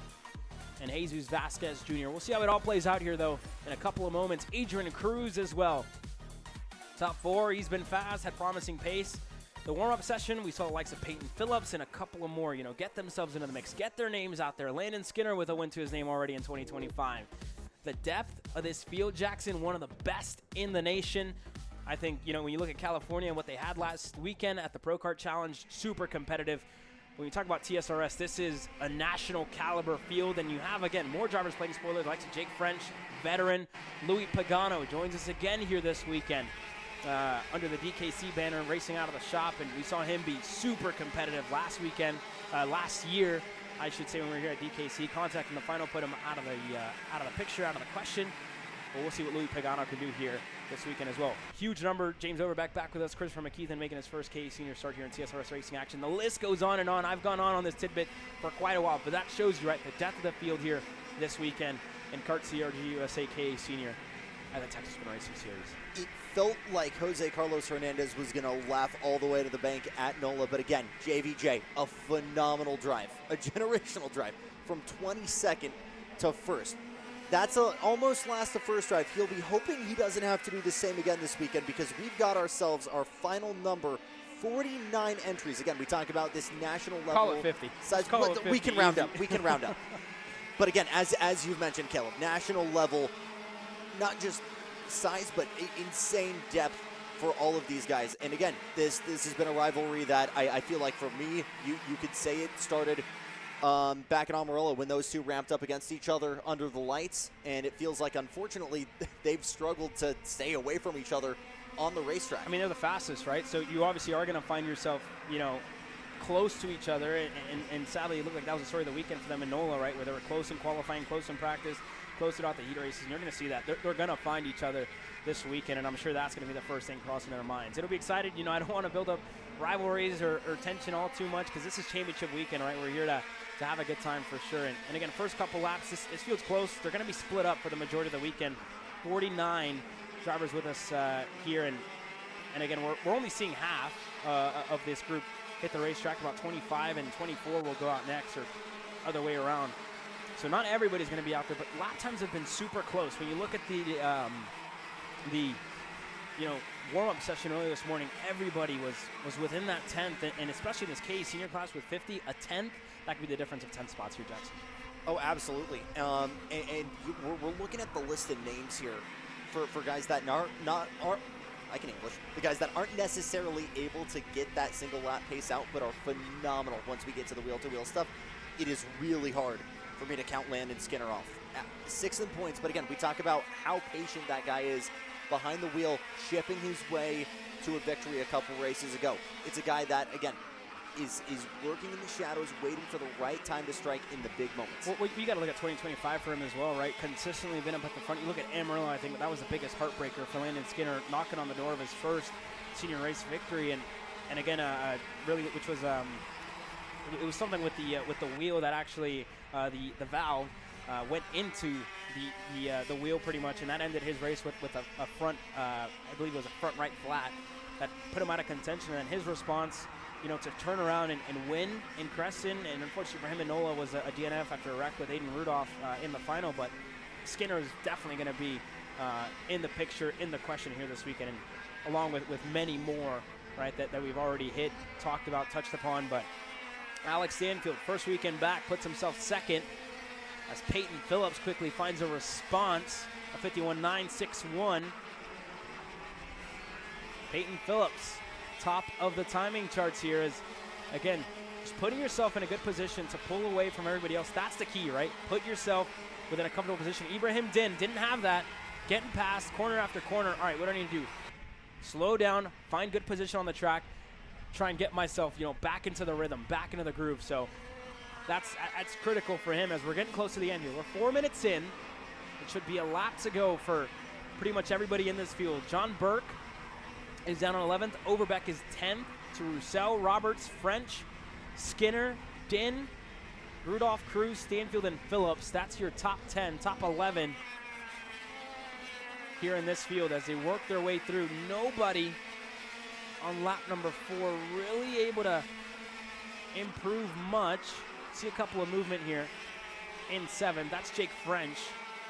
and Jesus Vasquez Jr. We'll see how it all plays out here, though, in a couple of moments. Adrian Cruz as well. Top 4, he's been fast, had promising pace. The warm-up session, we saw the likes of Peyton Phillips and a couple of more, get themselves into the mix, get their names out there. Landon Skinner with a win to his name already in 2025. The depth of this field, Jackson, one of the best in the nation. I think, when you look at California and what they had last weekend at the Pro Kart Challenge, super competitive. When you talk about TSRS, this is a national caliber field, and you have, again, more drivers playing spoilers, like Jake French, veteran. Louis Pagano joins us again here this weekend under the DKC banner, racing out of the shop, and we saw him be super competitive last year, I should say, when we were here at DKC. Contact in the final put him out of the picture, out of the question. But we'll see what Louis Pagano can do here this weekend as well. Huge number. James Overbeck back with us. Christopher McKeithen making his first K senior start here in TSRS racing action. The list goes on and on. I've gone on this tidbit for quite a while, but that shows you, right, the depth of the field here this weekend in Kart CRG USA K senior at the Texas Sprint Racing Series. It felt like Jose Carlos Hernandez was going to laugh all the way to the bank at NOLA, but again, JVJ, a phenomenal drive, a generational drive from 22nd to 1st. That's almost last the first drive. He'll be hoping he doesn't have to do the same again this weekend, because we've got ourselves our final number, 49 entries. Again, we talk about this national level. Call it 50. Size, Call it 50. We can round up. We can round up. But again, as you've mentioned, Caleb, national level, not just size, but insane depth for all of these guys. And again, this has been a rivalry that I feel like, for me, you could say it started back in Amarillo when those two ramped up against each other under the lights, and it feels like, unfortunately, they've struggled to stay away from each other on the racetrack. I mean, they're the fastest, right? So you obviously are going to find yourself, close to each other, and sadly, it looked like that was the story of the weekend for them in NOLA, right, where they were close in qualifying, close in practice, close throughout the heat races, and you're going to see that. They're going to find each other this weekend, and I'm sure that's going to be the first thing crossing their minds. It'll be exciting. I don't want to build up rivalries or tension all too much, because this is championship weekend, right? We're here to have a good time for sure. And again, first couple laps, this field's close. They're going to be split up for the majority of the weekend. 49 drivers with us here, and again, we're only seeing half of this group hit the racetrack. About 25 and 24 will go out next, or other way around. So not everybody's going to be out there, but lap times have been super close. When you look at the warm-up session earlier this morning, everybody was within that 10th, and especially in this K senior class with 50, a 10th, that could be the difference of 10 spots here, Jackson. Oh, absolutely. And we're looking at the list of names here for guys that aren't I can English. The guys that aren't necessarily able to get that single lap pace out, but are phenomenal once we get to the wheel-to-wheel stuff. It is really hard for me to count Landon Skinner off. 6th in points, but again, we talk about how patient that guy is behind the wheel, shipping his way to a victory a couple races ago. It's a guy that, again, is working in the shadows, waiting for the right time to strike in the big moments. Well, you got to look at 2025 for him as well, right? Consistently been up at the front. You look at Amarillo, I think that was the biggest heartbreaker for Landon Skinner, knocking on the door of his first senior race victory, and again, really, which was it was something with the wheel that actually the valve went into the wheel pretty much, and that ended his race with a front, I believe it was a front right flat that put him out of contention. And his response to turn around and win in Crescent. And unfortunately for him, Enola was a DNF after a wreck with Aiden Rudolph in the final. But Skinner is definitely going to be in the picture, in the question here this weekend, and along with many more, right, that we've already talked about, touched upon. But Alex Stanfield, first weekend back, puts himself second as Peyton Phillips quickly finds a response, a 51.961. Peyton Phillips, top of the timing charts here, is, again, just putting yourself in a good position to pull away from everybody else. That's the key, right? Put yourself within a comfortable position. Ibrahim Din didn't have that. Getting past corner after corner. All right, what do I need to do? Slow down, find good position on the track, try and get myself, back into the rhythm, back into the groove. So that's critical for him as we're getting close to the end here. We're 4 minutes in. It should be a lap to go for pretty much everybody in this field. John Burke is down on 11th. Overbeck is 10th. To Roussel, Roberts, French, Skinner, Din, Rudolph, Cruz, Stanfield, and Phillips. That's your top 10, top 11 here in this field as they work their way through. Nobody on lap number 4 really able to improve much. See a couple of movement here in 7th. That's Jake French,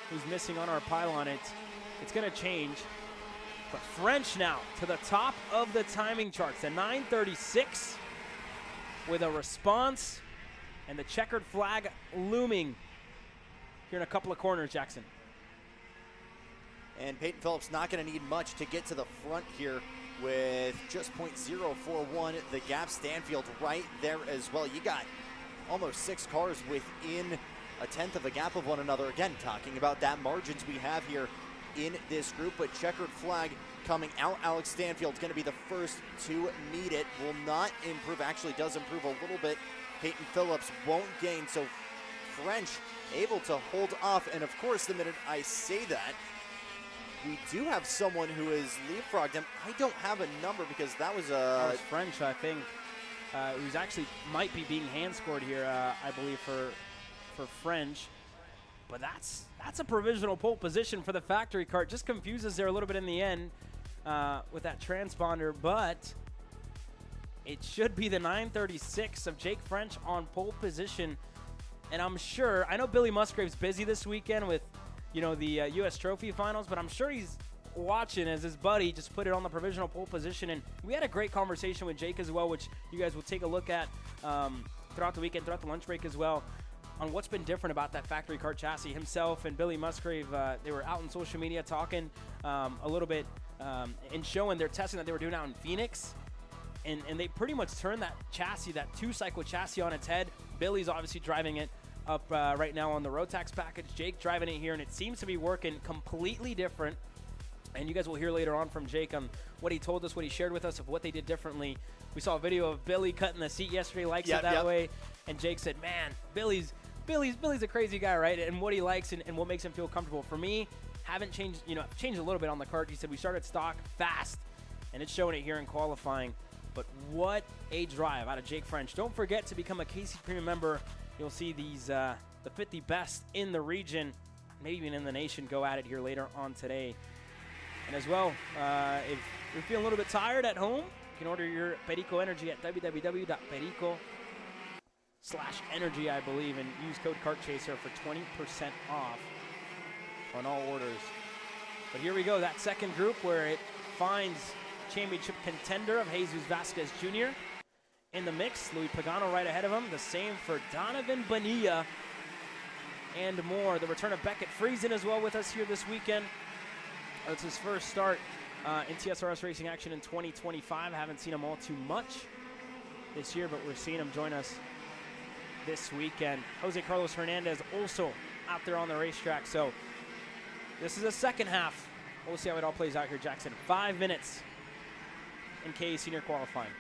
who's missing on our pylon. It's going to change. But French now to the top of the timing charts, the 9:36 with a response and the checkered flag looming here in a couple of corners, Jackson. And Peyton Phillips not going to need much to get to the front here with just .041. The gap, Stanfield right there as well. You got almost 6 cars within a tenth of a gap of one another. Again, talking about that margins we have here in this group, but checkered flag coming out. Alex Stanfield's going to be the first to meet it. Will not improve, actually does improve a little bit. Peyton Phillips won't gain, so French able to hold off. And of course, the minute I say that, we do have someone who has leapfrogged him. I don't have a number because that was French, I think, who's actually might be being hand scored here, I believe, for French. But that's a provisional pole position for the factory kart. Just confuses there a little bit in the end with that transponder, but it should be the 9:36 of Jake French on pole position. And I'm sure, I know Billy Musgrave's busy this weekend with, the U.S. Trophy Finals, but I'm sure he's watching as his buddy just put it on the provisional pole position. And we had a great conversation with Jake as well, which you guys will take a look at throughout the weekend, throughout the lunch break as well, on what's been different about that factory kart chassis. Himself and Billy Musgrave, they were out on social media talking a little bit and showing their testing that they were doing out in Phoenix. And they pretty much turned that chassis, that 2-cycle chassis, on its head. Billy's obviously driving it up right now on the Rotax package. Jake driving it here, and it seems to be working completely different. And you guys will hear later on from Jake on what he told us, what he shared with us of what they did differently. We saw a video of Billy cutting the seat yesterday, likes it that way. And Jake said, man, Billy's a crazy guy, right? And what he likes and what makes him feel comfortable. For me, haven't changed, changed a little bit on the kart. He said we started stock fast, and it's showing it here in qualifying. But what a drive out of Jake French. Don't forget to become a KC Premium member. You'll see these the 50 best in the region, maybe even in the nation, go at it here later on today. And as well, if you're feeling a little bit tired at home, you can order your Perico Energy at www.perico.com/energy, I believe, and use code KartChaser for 20% off on all orders. But here we go, that second group where it finds championship contender of Jesus Vasquez Jr. in the mix. Louis Pagano right ahead of him. The same for Donovan Bonilla and more. The return of Beckett Friesen as well with us here this weekend. It's his first start in TSRS racing action in 2025. I haven't seen him all too much this year, but we're seeing him join us this weekend. Jose Carlos Hernandez also out there on the racetrack. So this is the second half. We'll see how it all plays out here, Jackson. 5 minutes in KA Senior Qualifying.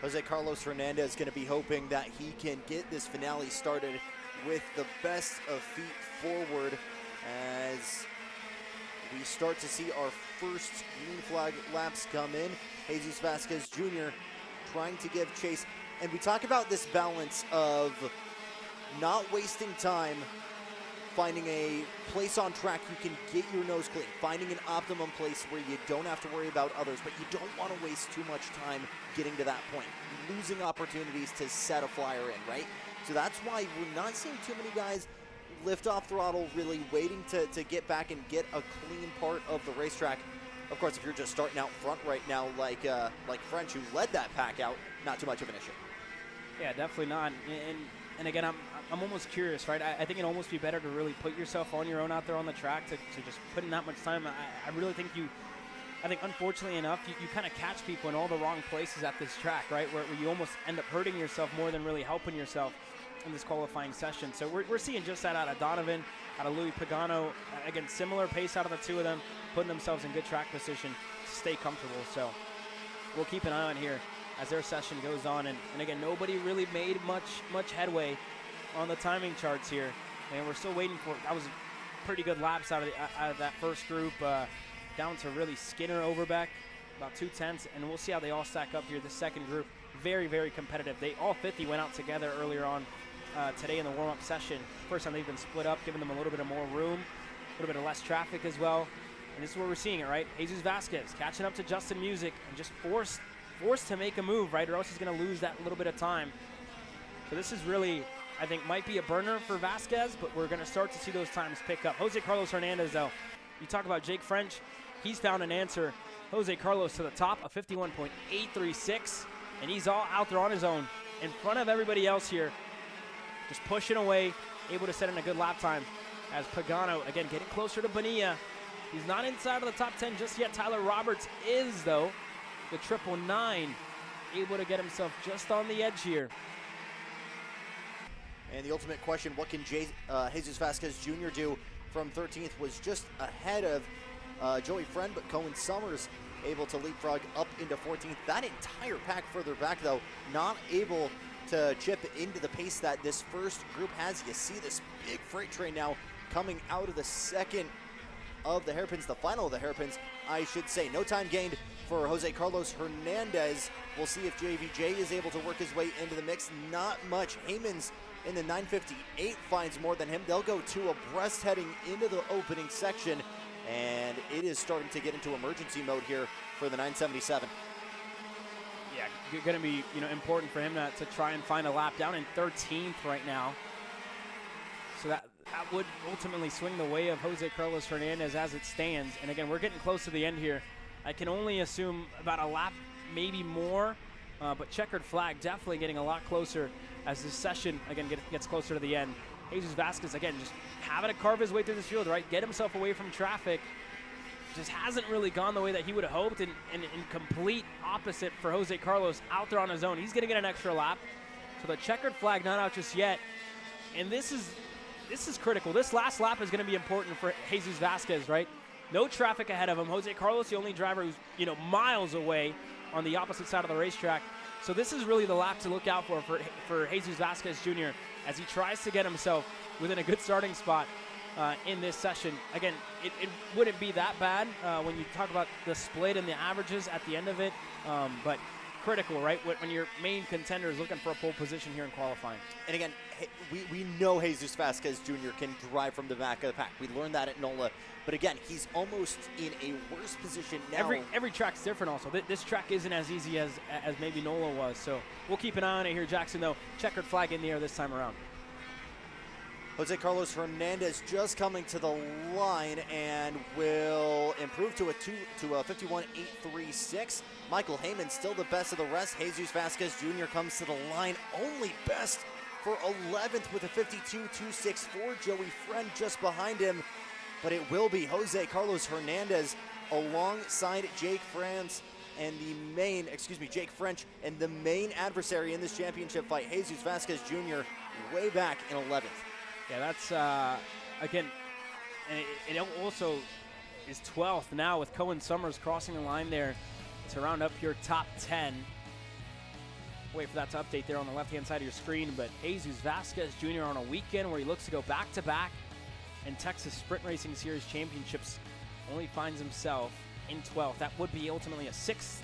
Jose Carlos Hernandez is going to be hoping that he can get this finale started with the best of feet forward as we start to see our first green flag laps come in. Jesus Vasquez Jr. trying to give chase. And we talk about this balance of not wasting time finding a place on track you can get your nose clean, finding an optimum place where you don't have to worry about others, but you don't want to waste too much time getting to that point, losing opportunities to set a flyer in, right? So that's why we're not seeing too many guys lift off throttle, really waiting to get back and get a clean part of the racetrack. Of course, if you're just starting out front right now, like French, who led that pack out, not too much of an issue. Yeah, definitely not. And again, I'm almost curious, right? I think it'd almost be better to really put yourself on your own out there on the track to just put in that much time. I really think I think unfortunately enough, you kind of catch people in all the wrong places at this track, right? Where you almost end up hurting yourself more than really helping yourself in this qualifying session. So we're seeing just that out of Donovan, out of Louis Pagano. Again, similar pace out of the two of them, putting themselves in good track position to stay comfortable. So we'll keep an eye on here as their session goes on. And again, nobody really made much headway on the timing charts here. And we're still waiting for, that was pretty good laps out of that first group, down to really Skinner, Overbeck, about 2/10, and we'll see how they all stack up here. The second group, very, very competitive. All 50 went out together earlier on today in the warm-up session. First time they've been split up, giving them a little bit of more room, a little bit of less traffic as well. And this is where we're seeing it, right? Jesus Vasquez catching up to Justin Music and just forced to make a move, right? Or else he's going to lose that little bit of time. So this is really, I think, might be a burner for Vasquez, but we're going to start to see those times pick up. Jose Carlos Hernandez, though, you talk about Jake French, he's found an answer. Jose Carlos to the top, a 51.836, and he's all out there on his own in front of everybody else here, just pushing away, able to set in a good lap time as Pagano, again, getting closer to Bonilla. He's not inside of the top 10 just yet. Tyler Roberts is, though, the 999, able to get himself just on the edge here. And the ultimate question, what can Jesus Vasquez Jr. do from 13th, was just ahead of Joey Friend, but Cohen Summers able to leapfrog up into 14th. That entire pack further back, though, not able to chip into the pace that this first group has. You see this big freight train now coming out of the second of the hairpins, the final of the hairpins, I should say. No time gained for Jose Carlos Hernandez. We'll see if JVJ is able to work his way into the mix. Not much. Heyman's in the 958 finds more than him. They'll go two abreast heading into the opening section, and it is starting to get into emergency mode here for the 977. Yeah, going to be important for him to try and find a lap down in 13th right now. So that would ultimately swing the way of Jose Carlos Hernandez as it stands. And again, we're getting close to the end here. I can only assume about a lap, maybe more, but checkered flag definitely getting a lot closer as this session, again, gets closer to the end. Jesus Vasquez, again, just having to carve his way through this field, right? Get himself away from traffic. Just hasn't really gone the way that he would have hoped, and in complete opposite for Jose Carlos out there on his own. He's going to get an extra lap. So the checkered flag not out just yet. And this is critical. This last lap is going to be important for Jesus Vasquez, right? No traffic ahead of him. Jose Carlos, the only driver who's, miles away on the opposite side of the racetrack. So this is really the lap to look out for Jesus Vasquez Jr. as he tries to get himself within a good starting spot in this session. Again, it wouldn't be that bad when you talk about the split and the averages at the end of it, but critical, right? When your main contender is looking for a pole position here in qualifying. And again, we know Jesus Vasquez Jr. can drive from the back of the pack. We learned that at NOLA. But again, he's almost in a worse position now. Every track's different also. This track isn't as easy as maybe NOLA was. So we'll keep an eye on it here, Jackson, though. Checkered flag in the air this time around. Jose Carlos Hernandez just coming to the line and will improve to a 51.836. Michael Heyman still the best of the rest. Jesus Vasquez Jr. comes to the line only best for 11th with a 52.264. Joey Friend just behind him, but it will be Jose Carlos Hernandez alongside Jake French and Jake French and the main adversary in this championship fight, Jesus Vasquez Jr. way back in 11th. Yeah, that's, again, and it also is 12th now with Cohen Summers crossing the line there to round up your top 10. Wait for that to update there on the left-hand side of your screen, but Jesus Vasquez Jr. on a weekend where he looks to go back-to-back in Texas Sprint Racing Series Championships only finds himself in 12th. That would be ultimately a 6th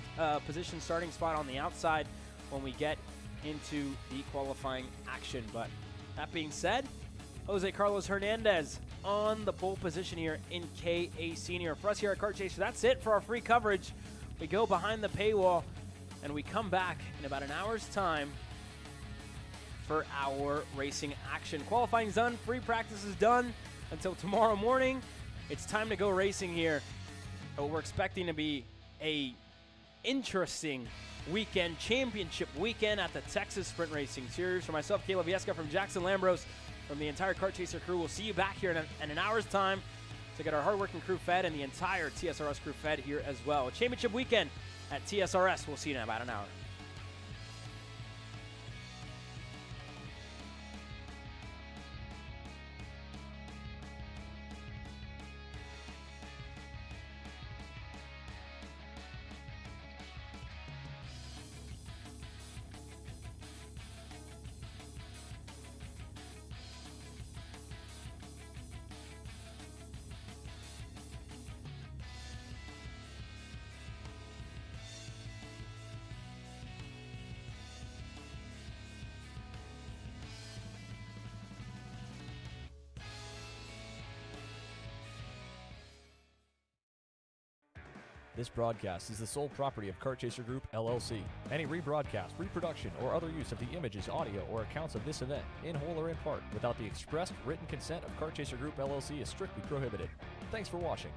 position starting spot on the outside when we get into the qualifying action. But that being said, Jose Carlos Hernandez on the pole position here in KA Senior. For us here at Kart Chaser, that's it for our free coverage. We go behind the paywall, and we come back in about an hour's time for our racing action. Qualifying's done, free practice is done. Until tomorrow morning, it's time to go racing here. We're expecting to be a interesting weekend, championship weekend at the Texas Sprint Racing Series. For myself, Caleb Vieska, from Jackson Lambros, from the entire Kart Chaser crew, we'll see you back here in an hour's time to get our hardworking crew fed and the entire TSRS crew fed here as well. A championship weekend at TSRS. We'll see you in about an hour. This broadcast is the sole property of Kart Chaser Group, LLC. Any rebroadcast, reproduction, or other use of the images, audio, or accounts of this event, in whole or in part, without the expressed written consent of Kart Chaser Group, LLC is strictly prohibited. Thanks for watching.